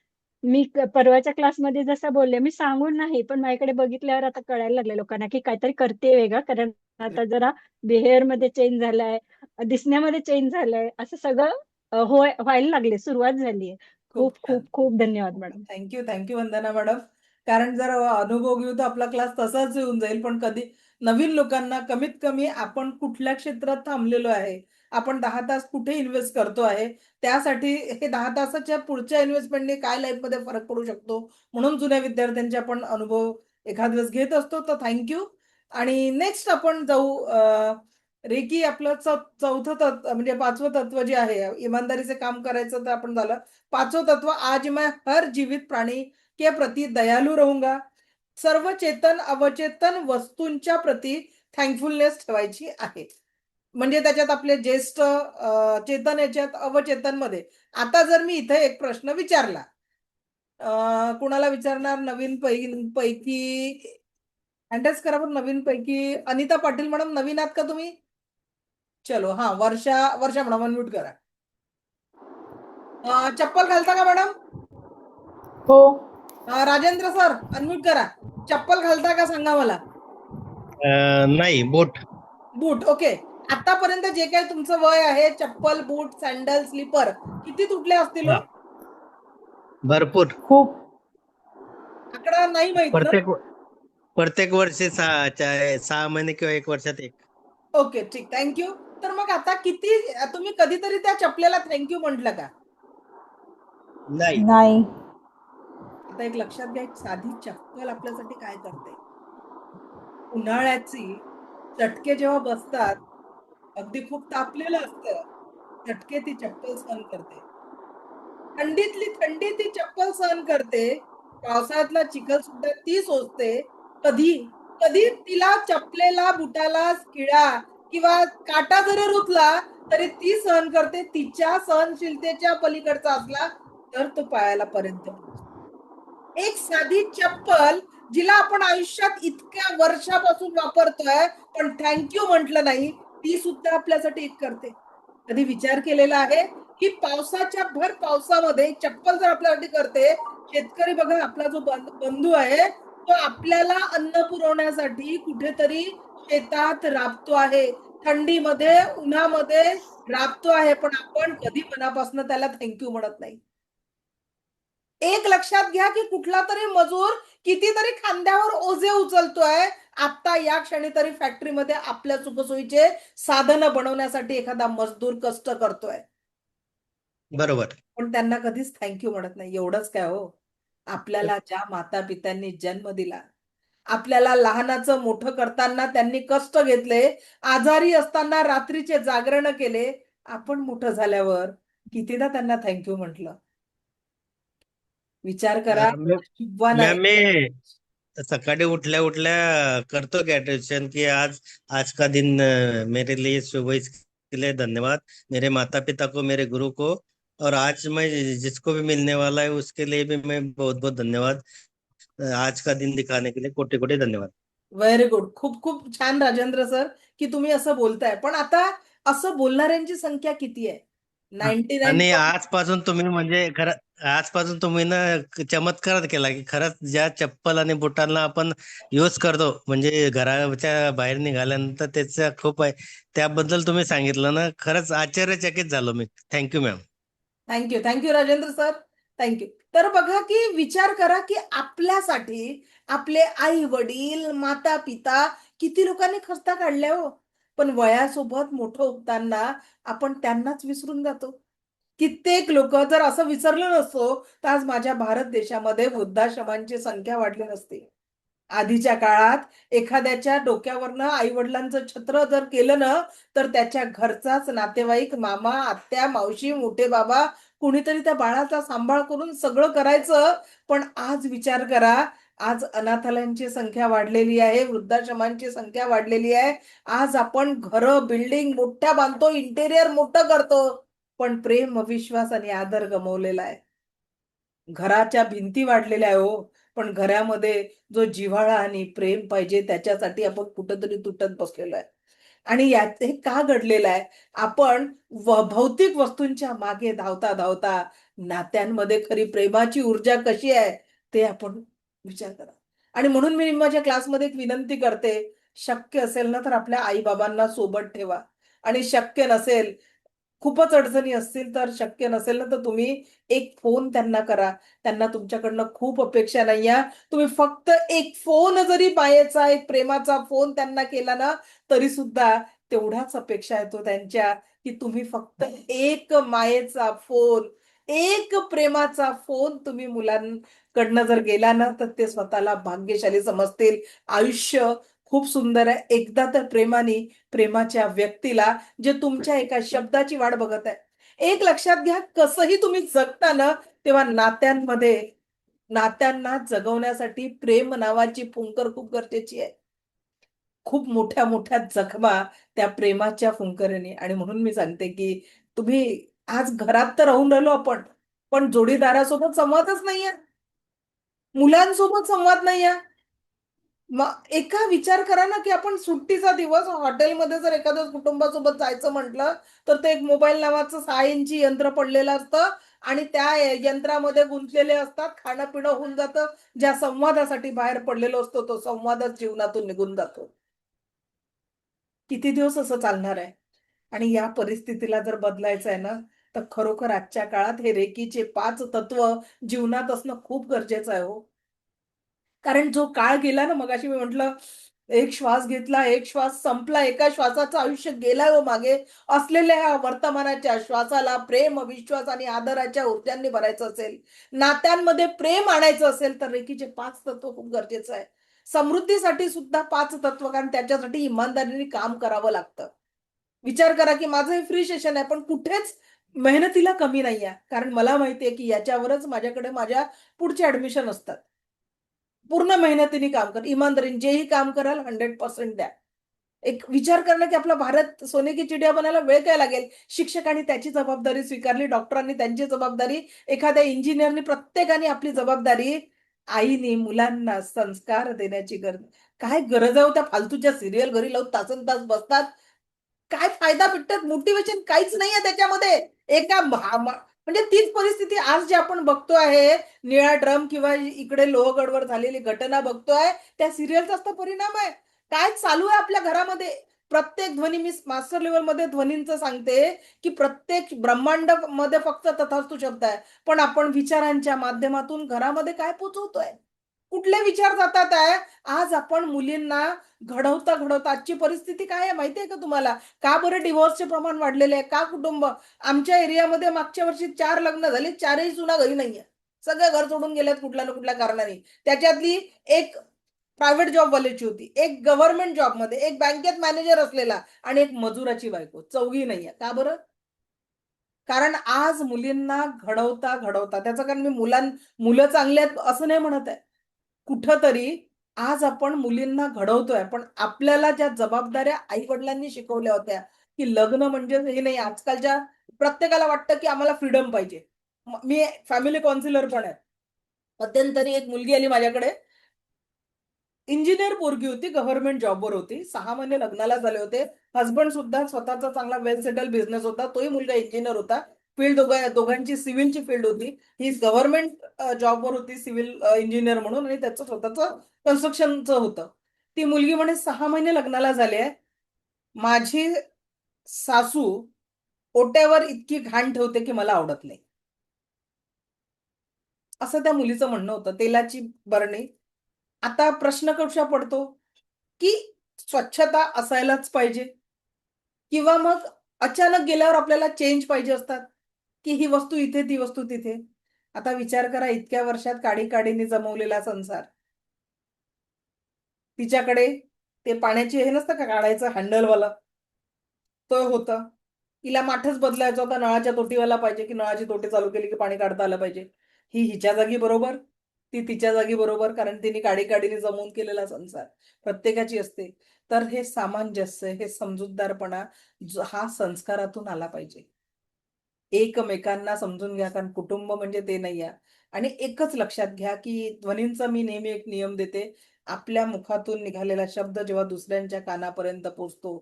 मी परवाच्या क्लासमध्ये जसं बोलले, मी सांगून नाही पण माझ्याकडे बघितल्यावर आता कळायला लागले लोकांना की काहीतरी करते वेगळं, कारण आता जरा बिहेवियर मध्ये चेंज झालाय, दिसण्यामध्ये चेंज झालाय, असं सगळं व्हायला लागले, सुरुवात झालीये. खूप खूप छान, खूप खूप धन्यवाद मॅडम. थँक्यू, थँक्यू वंदना मॅडम. कारण जर अनुभव घेऊ तर आपला क्लास तसाच येऊन जाईल, पण कधी नवीन लोकांना कमीत कमी आपण कुठल्या क्षेत्रात थांबलेलो आहे, आपण 10 तास कुठे इन्व्हेस्ट करतो आहे, त्यासाठी हे 10 तासाच्या पुढच्या इन्व्हेस्टमेंटने काय लाईफमध्ये फरक पडू शकतो, म्हणून जुन्या विद्यार्थ्यांचे आपण अनुभव एखाद वेळेस घेत असतो. तर थँक्यू. आणि नेक्स्ट आपण जाऊ रेकी आपलं चौथं तत्व म्हणजे 5वं तत्व जे आहे, इमानदारीचे काम करायचं, तर आपण झालं. 5वं तत्व, आज मैं हर जीवित प्राणी के प्रति दयालू रहूंगा. सर्व चेतन अवचेतन वस्तूंच्या प्रती थँकफुलनेस ठेवायची आहे. म्हणजे त्याच्यात आपले ज्येष्ठ चेतन याच्यात अवचेतन मध्ये. आता जर मी इथे एक प्रश्न विचारला, कुणाला विचारणार नवीन पैकी हँडल्स करा, पण नवीन पैकी अनिता पाटील मॅडम नवीन आहात का तुम्ही? चलो, हा, वर्षा वर्षा मॅडम अनम्यूट करा. चप्पल घालता का मॅडम? हो. राजेंद्र सर अनम्यूट करा. चप्पल घालता का सांगा मला. नाही, बोट. बूट, ओके. आतापर्यंत जे काही तुमचं वय आहे, चप्पल, बूट, सँडल, स्लीपर किती तुटले असतील हो? हा, भरपूर. खूप. आकडा नाही माहित ना? प्रत्येक वर्षी 6 महिने किंवा 1 वर्षात एक. ओके, ठीक, थँक्यू. तर मग आता किती तुम्ही कधीतरी त्या चपलेला थँक्यू म्हटलं का? नाही. आता एक लक्षात घ्या, एक साधी चप्पल आपल्यासाठी काय करते. उन्हाळ्याची चटके जेव्हा बसतात, अगदी खूप तापलेलं असतं, चटके ती चप्पल सहन करते. थंडीतली थंडी ती चप्पल सहन करते. पावसाळ्यातला चिखल सुद्धा ती सोसते. कधी कधी तिला चपलेला, बुटाला किडा किंवा काटा जरी रुतला तरी ती सहन करते. तिच्या सहनशीलतेच्या पलीकडचा असला तर तो पायाला पर्यंत पोहोचतो. एक साधी चप्पल जिला आपण आयुष्यात इतक्या वर्षापासून वापरतोय, पण थँक्यू म्हटलं नाही, ती सुद्धा आपल्यासाठी एक करते. कधी विचार केलेला आहे की पावसाच्या भर पावसामध्ये चप्पल जर आपल्यासाठी करते, शेतकरी बघा आपला जो बंधू आहे, तो आपल्याला अन्न पुरवण्यासाठी कुठेतरी शेतात राबतो आहे, थंडीमध्ये, उन्हामध्ये राबतो आहे, पण आपण कधी मनापासून त्याला थँक्यू म्हणत नाही. एक लक्षात घ्या की कुठला तरी मजूर कितीतरी खांद्यावर ओझे उचलतोय, आता या क्षणी तरी फॅक्टरीमध्ये आपल्या सुखसोयीचे साधनं बनवण्यासाठी एखादा मजदूर कष्ट करतोय, बरोबर. पण त्यांना कधीच थँक्यू म्हणत नाही. एवढंच काय हो, आपल्याला ज्या माता पित्यांनी जन्म दिला, आपल्याला लहानाचं मोठं करताना त्यांनी कष्ट घेतले, आजारी असताना रात्रीचे जागरण केले, आपण मोठं झाल्यावर कितीदा त्यांना थँक्यू म्हटलं. विचार करा. किंवा मॅम नाही. मी सकाळी उठल्या उठल्या करतो ग्रॅज्युएशन की आज का दिन मेरे लिए सुबह के लिए धन्यवाद, मेरे माता पिता को, मेरे गुरु को, और आज मैं जिसको भी मिलने वाला है उसके लिए भी मैं बहुत बहुत धन्यवाद। आज का दिन दिखाने के लिए कोटि कोटि धन्यवाद। Very good. खूप खूप छान राजेंद्र सर की तुम्ही असं बोलताय. पण आता असं बोलणाऱ्यांची संख्या किती आहे? हा. 99. आणि आजपासून तुम्ही म्हणजे खरं आजपासून तुम्ही ना चमत्कार केला की खरंच ज्या चप्पल आणि बुटांना आपण यूज करतो म्हणजे घराच्या बाहेर निघाल्यानंतर त्याचा खूप आहे, त्याबद्दल तुम्ही सांगितलं ना, खरंच आश्चर्यचकित झालो मी. Thank you ma'am. Thank you. Thank you Rajendra sir. Thank you. तर बघा की विचार करा की आपल्यासाठी आपले आई वडील, माता पिता किती लोकांनी खस्ता काढल्या हो. पण वयासोबत मोठं होताना आपण त्यांनाच विसरून जातो. कित्येक लोक जर असं विसरलं नसतो तर आज माझ्या भारत देशामध्ये वृद्धाश्रमांची संख्या वाढली नसती. आधीच्या काळात एखाद्याच्या डोक्यावरनं आई वडिलांचं छत्र जर केलं ना, तर त्याच्या घरचाच नातेवाईक, मामा, आत्या, मावशी, मोठे बाबा कुणीतरी त्या बाळाचा सांभाळ करून सगळं करायचं. पण आज विचार करा, आज अनाथालयांची संख्या वाढलेली आहे, वृद्धाश्रमांची संख्या वाढलेली आहे. आज आपण घरं, बिल्डिंग मोठ्या बांधतो, इंटेरियर मोठं करतो, पण प्रेम, विश्वास आणि आदर गमावलेला आहे. घराच्या भिंती वाढलेल्या आहे हो, पण घरामध्ये जो जिव्हाळा आणि प्रेम पाहिजे त्याच्यासाठी आपण कुठंतरी तुटत बसलेलो आहे. आणि यात हे का घडलेलं आहे? आपण भौतिक वस्तूंच्या मागे धावता धावता नात्यांमध्ये खरी प्रेमाची ऊर्जा कशी आहे ते आपण विचार करा. आणि म्हणून मी माझ्या क्लासमध्ये एक विनंती करते, शक्य असेल ना तर आपल्या आई बाबांना सोबत ठेवा. आणि शक्य नसेल, खूपच अडचणी असतील तर शक्य नसेल ना तर तुम्ही एक फोन त्यांना करा. त्यांना तुमच्याकडनं खूप अपेक्षा नाहीये. तुम्ही फक्त एक फोन जरी मायेचा, एक प्रेमाचा फोन त्यांना केला ना, तरी सुद्धा तेवढ्याच अपेक्षा आहेत हो त्यांच्या, की तुम्ही फक्त एक मायेचा फोन, एक प्रेमाचा फोन तुम्ही मुलांकडनं जर गेला ना, तर ते स्वतःला भाग्यशाली समजतील. आयुष्य खूप सुंदर आहे. एकदा तर प्रेमाच्या व्यक्तीला जे तुमच्या एका शब्दाची वाट बघत आहे. एक लक्षात घ्या, कसंही तुम्ही जगता ना, तेव्हा नात्यांना जगवण्यासाठी प्रेम नावाची फुंकर खूप गरजेची आहे. खूप मोठ्या मोठ्या जखमा त्या प्रेमाच्या फुंकरीने. आणि म्हणून मी सांगते की तुम्ही आज घरात तर राहून राहिलो आपण, पण जोडीदारासोबत संवादच नाहीये, मुलांसोबत संवाद नाहीये. मग एका विचार करा ना की आपण सुट्टीचा दिवस हॉटेलमध्ये जर एखाद्या कुटुंबासोबत जायचं म्हटलं, तर ते एक मोबाईल नावाचं 6 इंची यंत्र पडलेलं असतं आणि त्या यंत्रामध्ये गुंतलेले असतात. खाणं पिणं होऊन जातं. ज्या संवादासाठी बाहेर पडलेलो असतो तो संवादच जीवनातून निघून जातो. किती दिवस असं चालणार आहे? आणि या परिस्थितीला जर बदलायचं आहे ना, तर खरोखर आजच्या काळात हे रेकीचे 5 तत्व जीवनात असणं खूप गरजेचं आहे हो. कारण जो काळ गेला ना, मगाशी मी म्हटलं, एक श्वास घेतला, एक श्वास संपला, एका श्वासाचं आयुष्य गेलं हो मागे. असलेल्या ह्या वर्तमानाच्या श्वासाला प्रेम, विश्वास आणि आदराच्या ऊर्जांनी भरायचं असेल, नात्यांमध्ये प्रेम आणायचं असेल, तर रेकीचे 5 तत्व खूप गरजेचं आहे. समृद्धीसाठी सुद्धा 5 तत्व, कारण त्याच्यासाठी इमानदारीने काम करावं लागतं. विचार करा की माझं हे फ्री सेशन आहे, पण कुठेच मेहनतीला कमी नाहीये. कारण मला माहिती आहे की याच्यावरच माझ्याकडे माझ्या पुढचे ॲडमिशन असतात. पूर्ण मेहनतीने काम कर, इमानदारीने जेही काम कराल 100% द्या. एक विचार करणं की आपला भारत सोने की चिडिया बनायला वेळ काय लागेल? शिक्षकांनी त्याची जबाबदारी स्वीकारली, डॉक्टरांनी त्यांची जबाबदारी, एखाद्या इंजिनिअरनी, प्रत्येकाने आपली जबाबदारी, आईने मुलांना संस्कार देण्याची गरज. काय गरज आहे हो त्या फालतूच्या सीरियल घरी लावून तासनतास बसतात. काय फायदा भेटतात? मोटिव्हेशन काहीच नाहीये त्याच्यामध्ये. एका म्हणजे तीच परिस्थिती आज जी आपण बघतो आहे, निळा ड्रम किंवा इकडे लोहगडवर झालेली घटना बघतोय, त्या सीरियलचाच तर परिणाम आहे. काय चालू आहे आपल्या घरामध्ये? प्रत्येक ध्वनी, मी मास्टर लेवलमध्ये ध्वनींचं सांगते की प्रत्येक ब्रह्मांड मध्ये फक्त तथास्तु शब्द आहे, पण आपण विचारांच्या माध्यमातून घरामध्ये काय पोचवतोय, कुठले विचार जातात आहे. आज आपण मुलींना घडवता घडवता आजची परिस्थिती काय आहे माहितीये का तुम्हाला? का बरं डिव्होर्सचे प्रमाण वाढलेले आहे? का कुटुंब, आमच्या एरियामध्ये मागच्या वर्षी 4 लग्न झाले, 4ही सुना घरी नाहीये, सगळे घर सोडून गेलेत कुठल्या ना कुठल्या कारणाने. त्याच्यातली एक प्रायव्हेट जॉब वाल्याची होती, एक गव्हर्नमेंट जॉब मध्ये, एक बँकेत मॅनेजर असलेला आणि एक मजुराची बायको, चौघी नाहीये. का बरं? कारण आज मुलींना घडवता घडवता, त्याचं कारण मी मुलं चांगली आहेत असं नाही म्हणत आहे, कुठंतरी आज आपण मुलींना घडवतोय, पण आपल्याला ज्या जबाबदाऱ्या आई वडिलांनी शिकवल्या होत्या की लग्न म्हणजे हे नाही. आजकालच्या प्रत्येकाला वाटतं की आम्हाला फ्रीडम पाहिजे. मी फॅमिली काउन्सिलर पण आहे. मध्यंतरी एक मुलगी आली माझ्याकडे, इंजिनियर पोरगी होती, गव्हर्नमेंट जॉबवर होती, 6 महिने लग्नाला झाले होते. हसबंड सुद्धा स्वतःचा चांगला वेल सेटल बिझनेस होता, तोही मुलगा इंजिनियर होता. फील्ड दोघांची सिव्हिलची फील्ड होती. ही गव्हर्नमेंट जॉबवर होती सिव्हिल इंजिनियर म्हणून, आणि त्याचं स्वतःचं कन्स्ट्रक्शनचं होतं. ती मुलगी म्हणे 6 महिने लग्नाला झाले, माझी सासू ओट्यावर इतकी घाण ठेवते की मला आवडत नाही, असं त्या मुलीचं म्हणणं होतं. तेलाची बरणी. आता प्रश्न कसा पडतो की स्वच्छता असायलाच पाहिजे, किंवा मग अचानक गेल्यावर आपल्याला चेंज पाहिजे असतात की ही वस्तू इथे, ती वस्तू तिथे. आता विचार करा, इतक्या वर्षात काडीने जमवलेला संसार, तिच्याकडे ते पाण्याची हे नसतं का काढायचं हँडलवाला, तो होता. तिला माठच बदलायचा होता, नळाच्या तोटीवाला पाहिजे की नळाची तोटी चालू केली की पाणी काढता आलं पाहिजे. ही हिच्या जागी बरोबर, ती तिच्या जागी बरोबर, कारण तिने काडीने जमवून केलेला संसार प्रत्येकाची असते. तर हे सामंजस्य, हे समजूतदारपणा हा संस्कारातून आला पाहिजे. एकमेकांना समजून घ्या, कारण कुटुंब म्हणजे ते नाही आहे. आणि एकच लक्षात घ्या की ध्वनींचा मी नेहमी एक नियम देते, आपल्या मुखातून निघालेला शब्द जेव्हा दुसऱ्यांच्या कानापर्यंत पोचतो,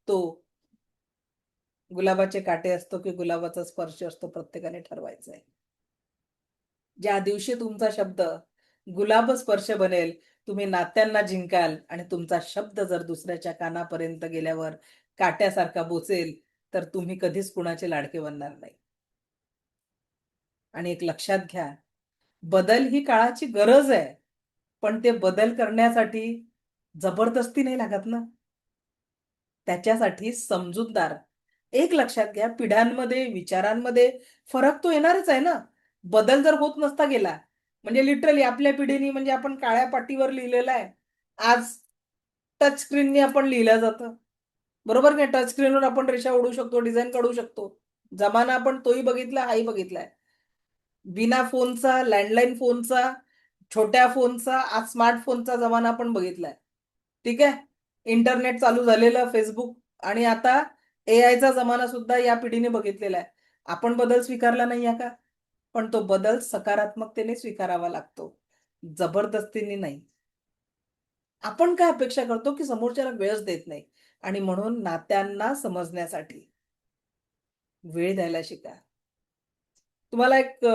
तो गुलाबाचे काटे असतो की गुलाबाचा स्पर्श असतो, प्रत्येकाने ठरवायचा आहे. ज्या दिवशी तुमचा शब्द गुलाब स्पर्श बनेल, तुम्ही नात्यांना जिंकाल, आणि तुमचा शब्द जर दुसऱ्याच्या कानापर्यंत गेल्यावर काट्यासारखा बोचेल, तर तुम्ही कधीच कुणाचे लाडके बनणार नाही. आणि एक लक्षात घ्या, बदल ही काळाची गरज आहे, पण ते बदल करण्यासाठी जबरदस्ती नाही लागत ना, त्याच्यासाठी समजूतदार. एक लक्षात घ्या, पिढ्यांमध्ये, विचारांमध्ये फरक तो येणारच आहे ना. बदल जर होत नसता गेला, म्हणजे लिटरली आपल्या पिढीने, म्हणजे आपण काळ्या पाटीवर लिहिलेलं आहे, आज टच स्क्रीनने आपण लिहिलं जातं, बरोबर काय? टच स्क्रीनवर आपण रेषा ओढू शकतो, डिझाईन काढू शकतो. जमाना आपण तोही बघितला, हाही बघितलाय. बिना फोनचा, लँडलाईन फोनचा, छोट्या फोनचा, आज स्मार्टफोनचा जमाना आपण बघितलाय. ठीक आहे, इंटरनेट चालू झालेलं, फेसबुक, आणि आता एआयचा जमाना सुद्धा या पिढीने बघितलेला आहे. आपण बदल स्वीकारला नाही आहे का? पण तो बदल सकारात्मकतेने स्वीकारावा लागतो, जबरदस्तीने नाही. आपण काय अपेक्षा करतो की समोरच्याला वेळच देत नाही, आणि म्हणून नात्यांना समजण्यासाठी वेळ द्यायला शिका. तुम्हाला एक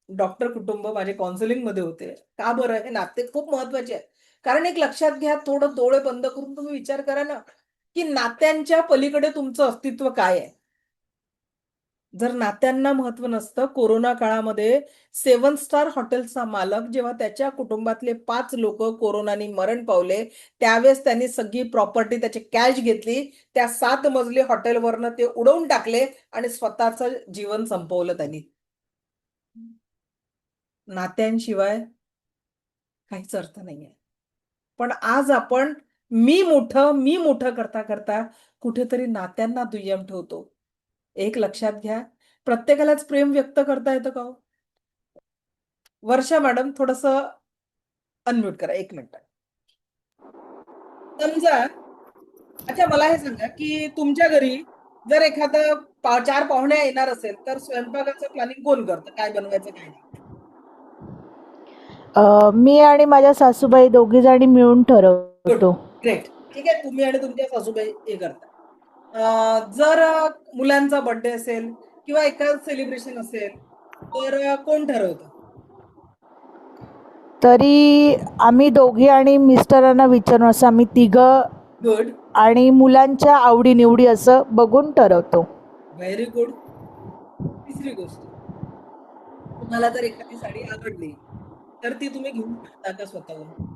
डॉक्टर कुटुंब माझे काउन्सिलिंग मध्ये होते. का बरं? हे नाते खूप महत्वाचे आहे. कारण एक लक्षात घ्या, थोडं डोळे बंद करून तुम्ही विचार करा ना, की नात्यांच्या पलीकडे तुमचं अस्तित्व काय आहे. जर नात्यांना महत्व नसतं, कोरोना काळामध्ये 7 स्टार हॉटेलचा मालक जेव्हा त्याच्या कुटुंबातले 5 लोक कोरोनाने मरण पावले, त्यावेळेस त्यांनी सगळी प्रॉपर्टी, त्याची कॅश घेतली, त्या 7 मजली हॉटेलवरनं ते उडवून टाकले आणि स्वतःचं जीवन संपवलं त्यांनी. नात्यांशिवाय काहीच अर्थ नाहीये. पण आज आपण मी मोठं करता करता कुठेतरी नात्यांना दुय्यम ठेवतो. एक लक्षात घ्या, प्रत्येकालाच प्रेम व्यक्त करता येतं का हो? वर्षा मॅडम, थोडंसं अनम्यूट करा 1 मिनिट. समजा, अच्छा मला हे सांगा की तुमच्या घरी जर एखादं 4 पाहुणे येणार असेल, तर स्वयंपाकाचं प्लॅनिंग कोण करतं? काय बनवायचं, काय नाही? मी आणि माझ्या सासूबाई दोघी जणी मिळून गुड, ठरवतो. ग्रेट. ठीक आहे, तुम्ही आणि तुमच्या सासूबाई हे करता. जर मुलांचा बर्थडे असेल किंवा एखादं सेलिब्रेशन असेल, तर कोण ठरवतं? तरी आम्ही दोघी आणि मिस्टरांना विचारून, असं आम्ही तिघं गुड. आणि मुलांच्या आवडीनिवडी असं बघून ठरवतो. Very good. तिसरी गोष्ट, तुम्हाला जर एखादी साडी आवडली तर ती तुम्ही घेऊ शकता का स्वतःहून?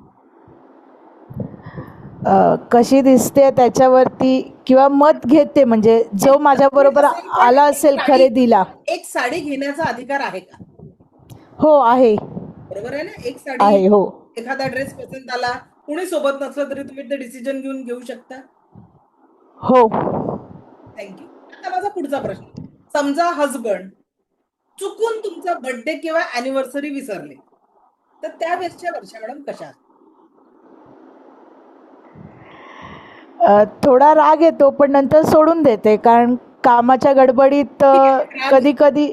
कशी दिसते त्याच्यावरती किंवा मत घेते, म्हणजे जो माझ्याबरोबर असेल पण आला एक असेल साडी- खरेदीला. एक साडी घेण्याचा अधिकार आहे का? हो आहे. बरोबर आहे ना? एक आहे. साडी, हो. एखादा ड्रेस पसंत आला, कोणी सोबत नसलं तरी तुम्ही ते डिसिजन घेऊ शकता. हो. थँक्यू. आता माझा पुढचा प्रश्न, समजा हजबंड चुकून तुमचा बर्थडे किंवा अॅनिव्हर्सरी विसरले, तर त्यावेळेसच्या वर्षा मॅडम कशा असतात? थोडा राग येतो पण नंतर सोडून देते, कारण कामाच्या गडबडीत कधी कधी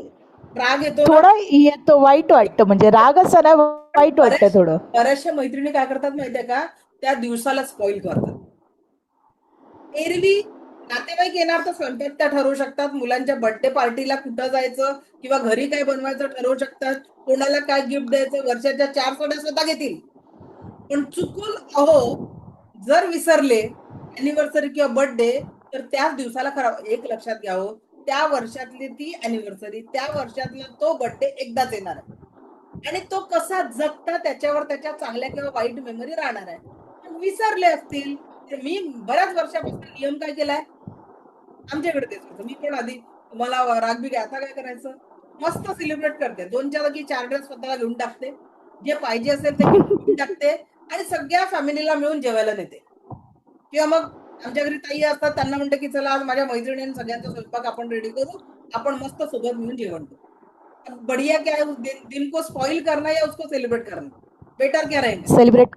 राग येतो ना? थोडं येतो, वाईट वाटतं, म्हणजे राग असं नाही, वाईट वाटतं थोडं. बऱ्याचशा मैत्रिणी काय करतात माहितीये का, त्या दिवसाला स्पॉइल करतात. एरवी नातेवाईक येणार तर स्वयंपाक त्या ठरवू शकतात, मुलांच्या बर्थडे पार्टीला कुठं जायचं किंवा घरी काय बनवायचं ठरवू शकतात, कोणाला काय गिफ्ट द्यायचं, वर्षाच्या 4 साड्या स्वतः घेतील. पण चुकून जर विसरले अॅनिव्हर्सरी किंवा बर्थडे, तर त्याच दिवसाला खराब. एक लक्षात घ्यावं, त्या वर्षातली ती अॅनिव्हर्सरी, त्या वर्षातला तो बर्थडे एकदाच येणार आहे आणि तो कसा जगता त्याच्यावर त्याच्या चांगल्या किंवा वाईट मेमरी राहणार आहे. पण विसरले असतील तर मी बऱ्याच वर्षापासून नियम काय केलाय, आमच्याकडे तेच होतं. मी पण आधी मला राग बी आता काय करायचं, मस्त सेलिब्रेट करते. 2च्या जागी 4 ड्रेस स्वतःला घेऊन टाकते, जे पाहिजे असेल ते घेऊन टाकते आणि सगळ्या फॅमिलीला मिळून जेवायला नेते. किंवा मग आमच्या घरी ताई असतात, त्यांना म्हणते की चला आज माझ्या मैत्रिणींनी सगळ्यांचा स्वयंपाक आपण रेडी करू, आपण मस्त सोबत मिळून जेवण करू. बढ़िया क्या है, उस दिन को स्पॉइल करना या उसको सेलिब्रेट करना, बेटर क्या रहेगा? सेलिब्रेट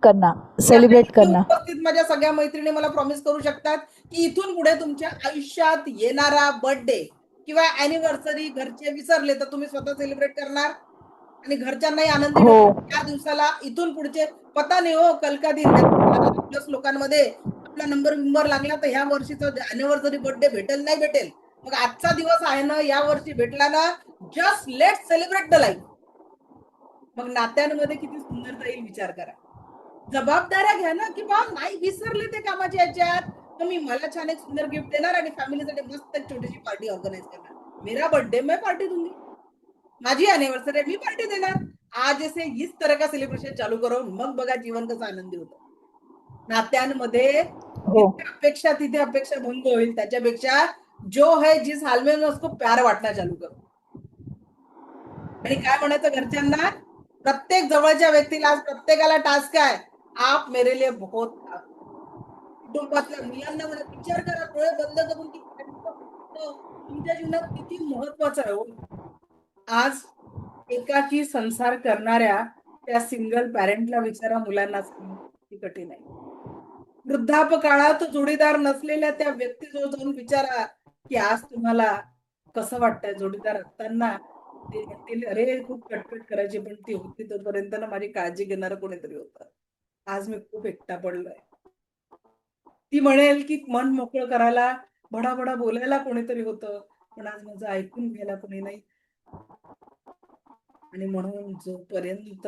करना. उपस्थित माझ्या सगळ्या मैत्रिणी मला प्रॉमिस करू शकतात की इथून पुढे तुमच्या आयुष्यात येणारा बर्थडे किंवा अॅनिव्हर्सरी घरचे विसरले तर तुम्ही स्वतः सेलिब्रेट करणार आणि घरच्यांनाही आनंदी हो. ठेवणार. त्या दिवसाला इथून पुढचे पता नाही हो, कल का दिन. प्लस लोकांमध्ये आपला नंबर लागला तर ह्या वर्षीचा अॅनिव्हर्सरी बर्थडे भेटेल नाही भेटेल, मग आजचा दिवस आहे ना, या वर्षी भेटला ना, just let celebrate the life. मग नात्यांमध्ये किती सुंदरता येईल विचार करा. जबाबदाऱ्या घ्या ना, की बा नाही विसरले ते कामाच्या याच्यात, तर मी मला छान एक सुंदर गिफ्ट देणार आणि फॅमिलीसाठी मस्त एक छोटीशी पार्टी ऑर्गनाइज करणार. मेरा बर्थडे मैं पार्टी दूंगी, माझी अॅनिव्हर्सरी मी पार्टी देणार. आज से इस तरह का सेलिब्रेशन चालू करो, मग बघा जीवन कसं आनंदी होतं. नात्यांमध्ये हो. तिथे अपेक्षा भंग होईल, त्याच्यापेक्षा जो है जिस हाल में उसको प्यार वाटणं चालू करो. आणि काय म्हणायचं घरच्यांना, प्रत्येक जवळच्या व्यक्तीला आज प्रत्येकाला टास्क आहे, आप मेरे लिए बहुत. कुटुंबातल्या मुलांना म्हणा, विचार करा, डोळे बंद करून की तुमच्या जीवनात किती महत्वाचं आहे हो. आज एकाकी संसार करणाऱ्या त्या सिंगल पॅरेंटला विचारा, मुलांना किती कठीण आहे. वृद्धापकाळात जोडीदार नसलेल्या त्या व्यक्तीजवळ जाऊन विचारा की आज तुम्हाला कसं वाटतंय जोडीदार असताना. ते म्हणतील अरे खूप कटकट करायची पण ती होती तोपर्यंत ना माझी काळजी घेणारं कोणीतरी होतं. आज मी खूप एकटा पडलोय. ती म्हणेल की मन मोकळं करायला बडाबडा बोलायला कोणीतरी होतं, पण आज माझं ऐकून घ्यायला कोणी नाही. आणि म्हणून जोपर्यंत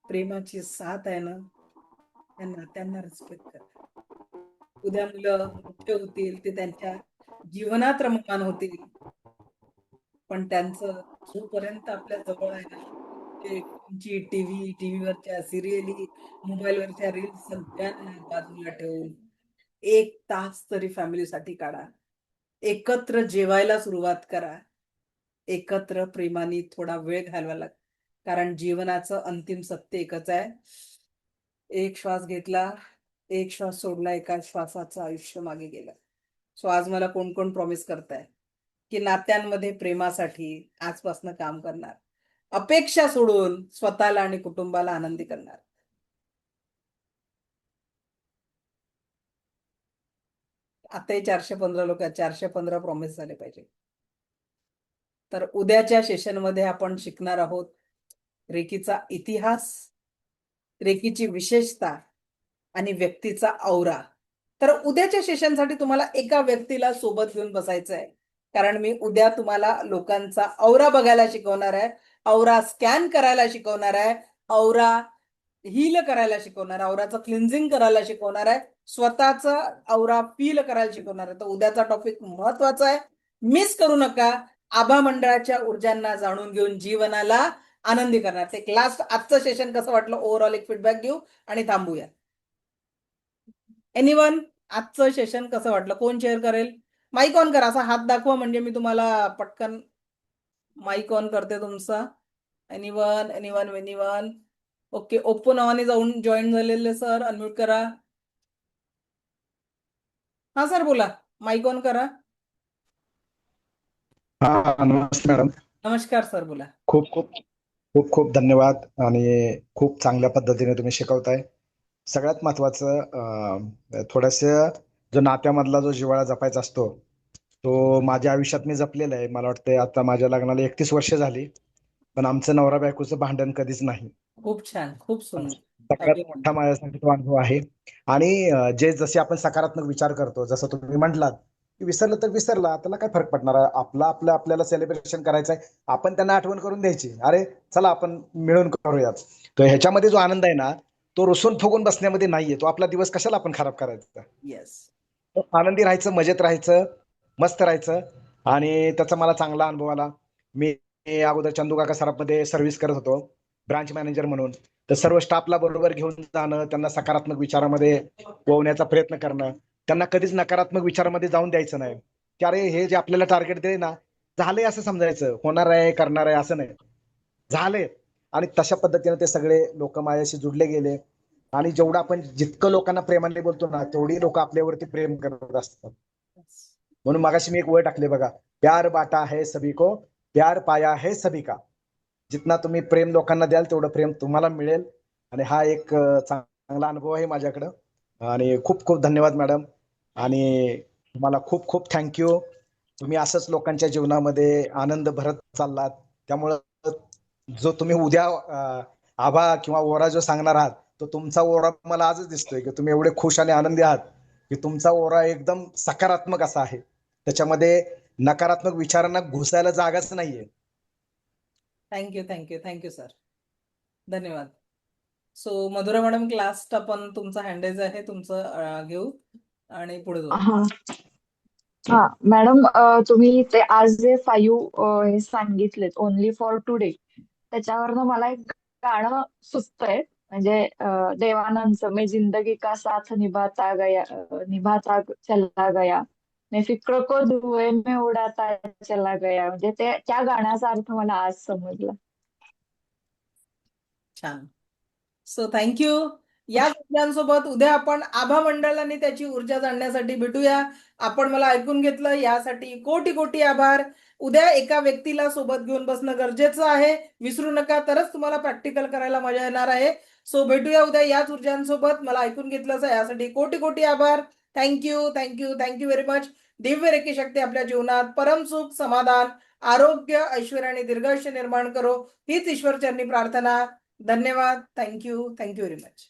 प्रेमाची साथ आहे ना, त्या नात्यांना रिस्पेक्ट करा. उद्या मुलं मोठे होतील, ते त्यांच्या जीवनात रममान होतील, पण त्यांचं जोपर्यंत आपल्या जवळ आहे ना, ते तुमची टीव्हीवरच्या सिरियली, मोबाईलवरच्या रील्स सगळ्यांना बाजूला ठेवून 1 तास तरी फॅमिलीसाठी काढा. एकत्र जेवायला सुरुवात करा. एकत्र प्रेमाने थोडा वेळ घालवायला, कारण जीवनाचं अंतिम सत्य एकच आहे. एक श्वास घेतला, एक श्वास सोडला, एका श्वासाचं आयुष्य मागे गेलं. सो आज मला कोण प्रॉमिस करताय की नात्यांमध्ये प्रेमासाठी आजपासून काम करणार, अपेक्षा सोडून स्वतःला आणि कुटुंबाला आनंदी करणार. आताही 415 लोक, 415 प्रॉमिस झाले पाहिजे. तर उद्याच्या सेशनमध्ये आपण शिकणार आहोत रेकीचा इतिहास, रेकीची विशेषता आणि व्यक्तीचा औरा. तर उद्याच्या सेशनसाठी तुम्हाला एका व्यक्तीला सोबत घेऊन बसायचं आहे, कारण मी उद्या तुम्हाला लोकांचा औरा बघायला शिकवणार आहे, औरा स्कॅन करायला शिकवणार आहे, औरा हील करायला शिकवणार आहे, औराचं क्लिन्झिंग करायला शिकवणार आहे. स्वतःचा औरा फील करायला शिकवणार आहे. तर उद्याचा टॉपिक महत्वाचा आहे, मिस करू नका. आभा मंडळाच्या ऊर्जांना जाणून घेऊन जीवनाला आनंदी करणार. ते लास्ट आजचं सेशन कसं वाटलं ओव्हरऑल एक फीडबॅक घेऊ आणि थांबूया. एनीवन, आजचं सेशन कसं वाटलं? कोण शेअर करेल? माईक ऑन करा, असा हात दाखवा म्हणजे मी तुम्हाला पटकन माईक ऑन करते तुमचा. Anyone anyone anyone? Okay, open आवाने जाऊन जॉईन झालेले सर अनम्यूट करा. हा सर बोला, माईक ऑन करा. हा नमस्ते मॅडम. नमस्कार सर, बोला. खूप खूप खूप खूप धन्यवाद आणि खूप चांगल्या पद्धतीने तुम्ही शिकवताय. सगळ्यात महत्वाचं थोडंसं जो नात्यामधला जो जिव्हाळा जपायचा असतो तो माझ्या आयुष्यात मी जपलेला आहे. मला वाटतं आता माझ्या लग्नाला 31 वर्ष झाली, पण आमचं नवरा बायकोचं भांडण कधीच नाही. खूप छान, खूप सुंदर. सगळ्यात मोठा माझ्यासाठी तो अनुभव आहे. आणि जसे आपण सकारात्मक विचार करतो, जसं तुम्ही म्हटलात की विसरलं तर विसरला, त्याला काय फरक पडणार आहे. आपल्याला सेलिब्रेशन करायचंय, आपण त्यांना आठवण करून द्यायची, अरे चला आपण मिळून करूयात. तर ह्याच्यामध्ये जो आनंद आहे ना, तो रुसून फुगून बसण्यामध्ये नाहीये. तो आपला दिवस कशाला आपण खराब करायचा. येस, आनंदी राहायचं, मजेत राहायचं, मस्त राहायचं. आणि त्याचा मला चांगला अनुभव आला. मी अगोदर चंदूकाका सराफमध्ये सर्व्हिस करत होतो ब्रांच मॅनेजर म्हणून. तर सर्व स्टाफला बरोबर घेऊन जाणं, त्यांना सकारात्मक विचारामध्ये वळवण्याचा प्रयत्न करणं, त्यांना कधीच नकारात्मक विचारामध्ये जाऊन द्यायचं नाही. की अरे हे जे आपल्याला टार्गेट दिले ना, झालंय असं समजायचं, होणार आहे करणार आहे असं नाही, झालंय. आणि तशा पद्धतीने ते सगळे लोक माझ्याशी जुडले गेले. आणि जेवढं आपण जितकं लोकांना प्रेमाने बोलतो ना, तेवढी लोक आपल्यावरती प्रेम करत असतात. म्हणून मागाशी मी एक वर्ड टाकले बघा, प्यार बाटा है सभी को, प्यार पाया है सभी का. जितना तुम्ही प्रेम लोकांना द्याल तेवढं प्रेम तुम्हाला मिळेल. आणि हा एक चांगला अनुभव आहे माझ्याकडं. आणि खूप खूप धन्यवाद मॅडम. आणि तुम्हाला खूप खूप थँक्यू. तुम्ही असंच लोकांच्या जीवनामध्ये आनंद भरत चाललात. त्यामुळं जो तुम्ही उद्या आभा किंवा ओरा जो सांगणार आहात, तो तुमचा ओरा मला आजच दिसतोय की तुम्ही एवढे खुश आणि आनंदी आहात की तुमचा ओरा एकदम सकारात्मक असा आहे. त्याच्यामध्ये नकारात्मक विचारांना घुसायला जागाच नाहीये. थँक्यू थँक्यू थँक्यू सर, धन्यवाद. सो मधुरा मॅडम, लास्ट आपण तुमचा हँडेज आहे तुमचं घेऊ आणि पुढे जाऊ. हा हा मॅडम, तुम्ही ते आज जे 5 हे सांगितलेत ओनली फॉर टुडे, त्याच्यावरनं मला एक गाणं सुचतंय. म्हणजे देवानंदचं मैं जिंदगी का साथ निभाता गया, निभाता चला गया, मैं फिक्र को धुएं में उडाता चला गया. म्हणजे त्या गाण्याचा अर्थ मला आज समजला. छान. So thank you. या गोष्टींसोबत उद्या आपण आभा मंडळ आणि त्याची ऊर्जा जाणण्यासाठी भेटूया. आपण मला ऐकून घेतलं यासाठी कोटी कोटी आभार. उद्या एका व्यक्तीला सोबत घेऊन बसणं गरजेचं आहे, विसरू नका, तरच तुम्हाला प्रॅक्टिकल करायला मजा येणार आहे. सो भेटूया उद्या याच ऊर्जांसोबत. मला ऐकून घेतलं यासाठी कोटी कोटी आभार. Thank you thank you thank you very much. Divya रेखी शक्ती आपल्या जीवनात परम सुख, समाधान, आरोग्य, ऐश्वर्य आणि दीर्घायुष्य निर्माण करो, हीच ईश्वरचरणी प्रार्थना. धन्यवाद. Thank you very much.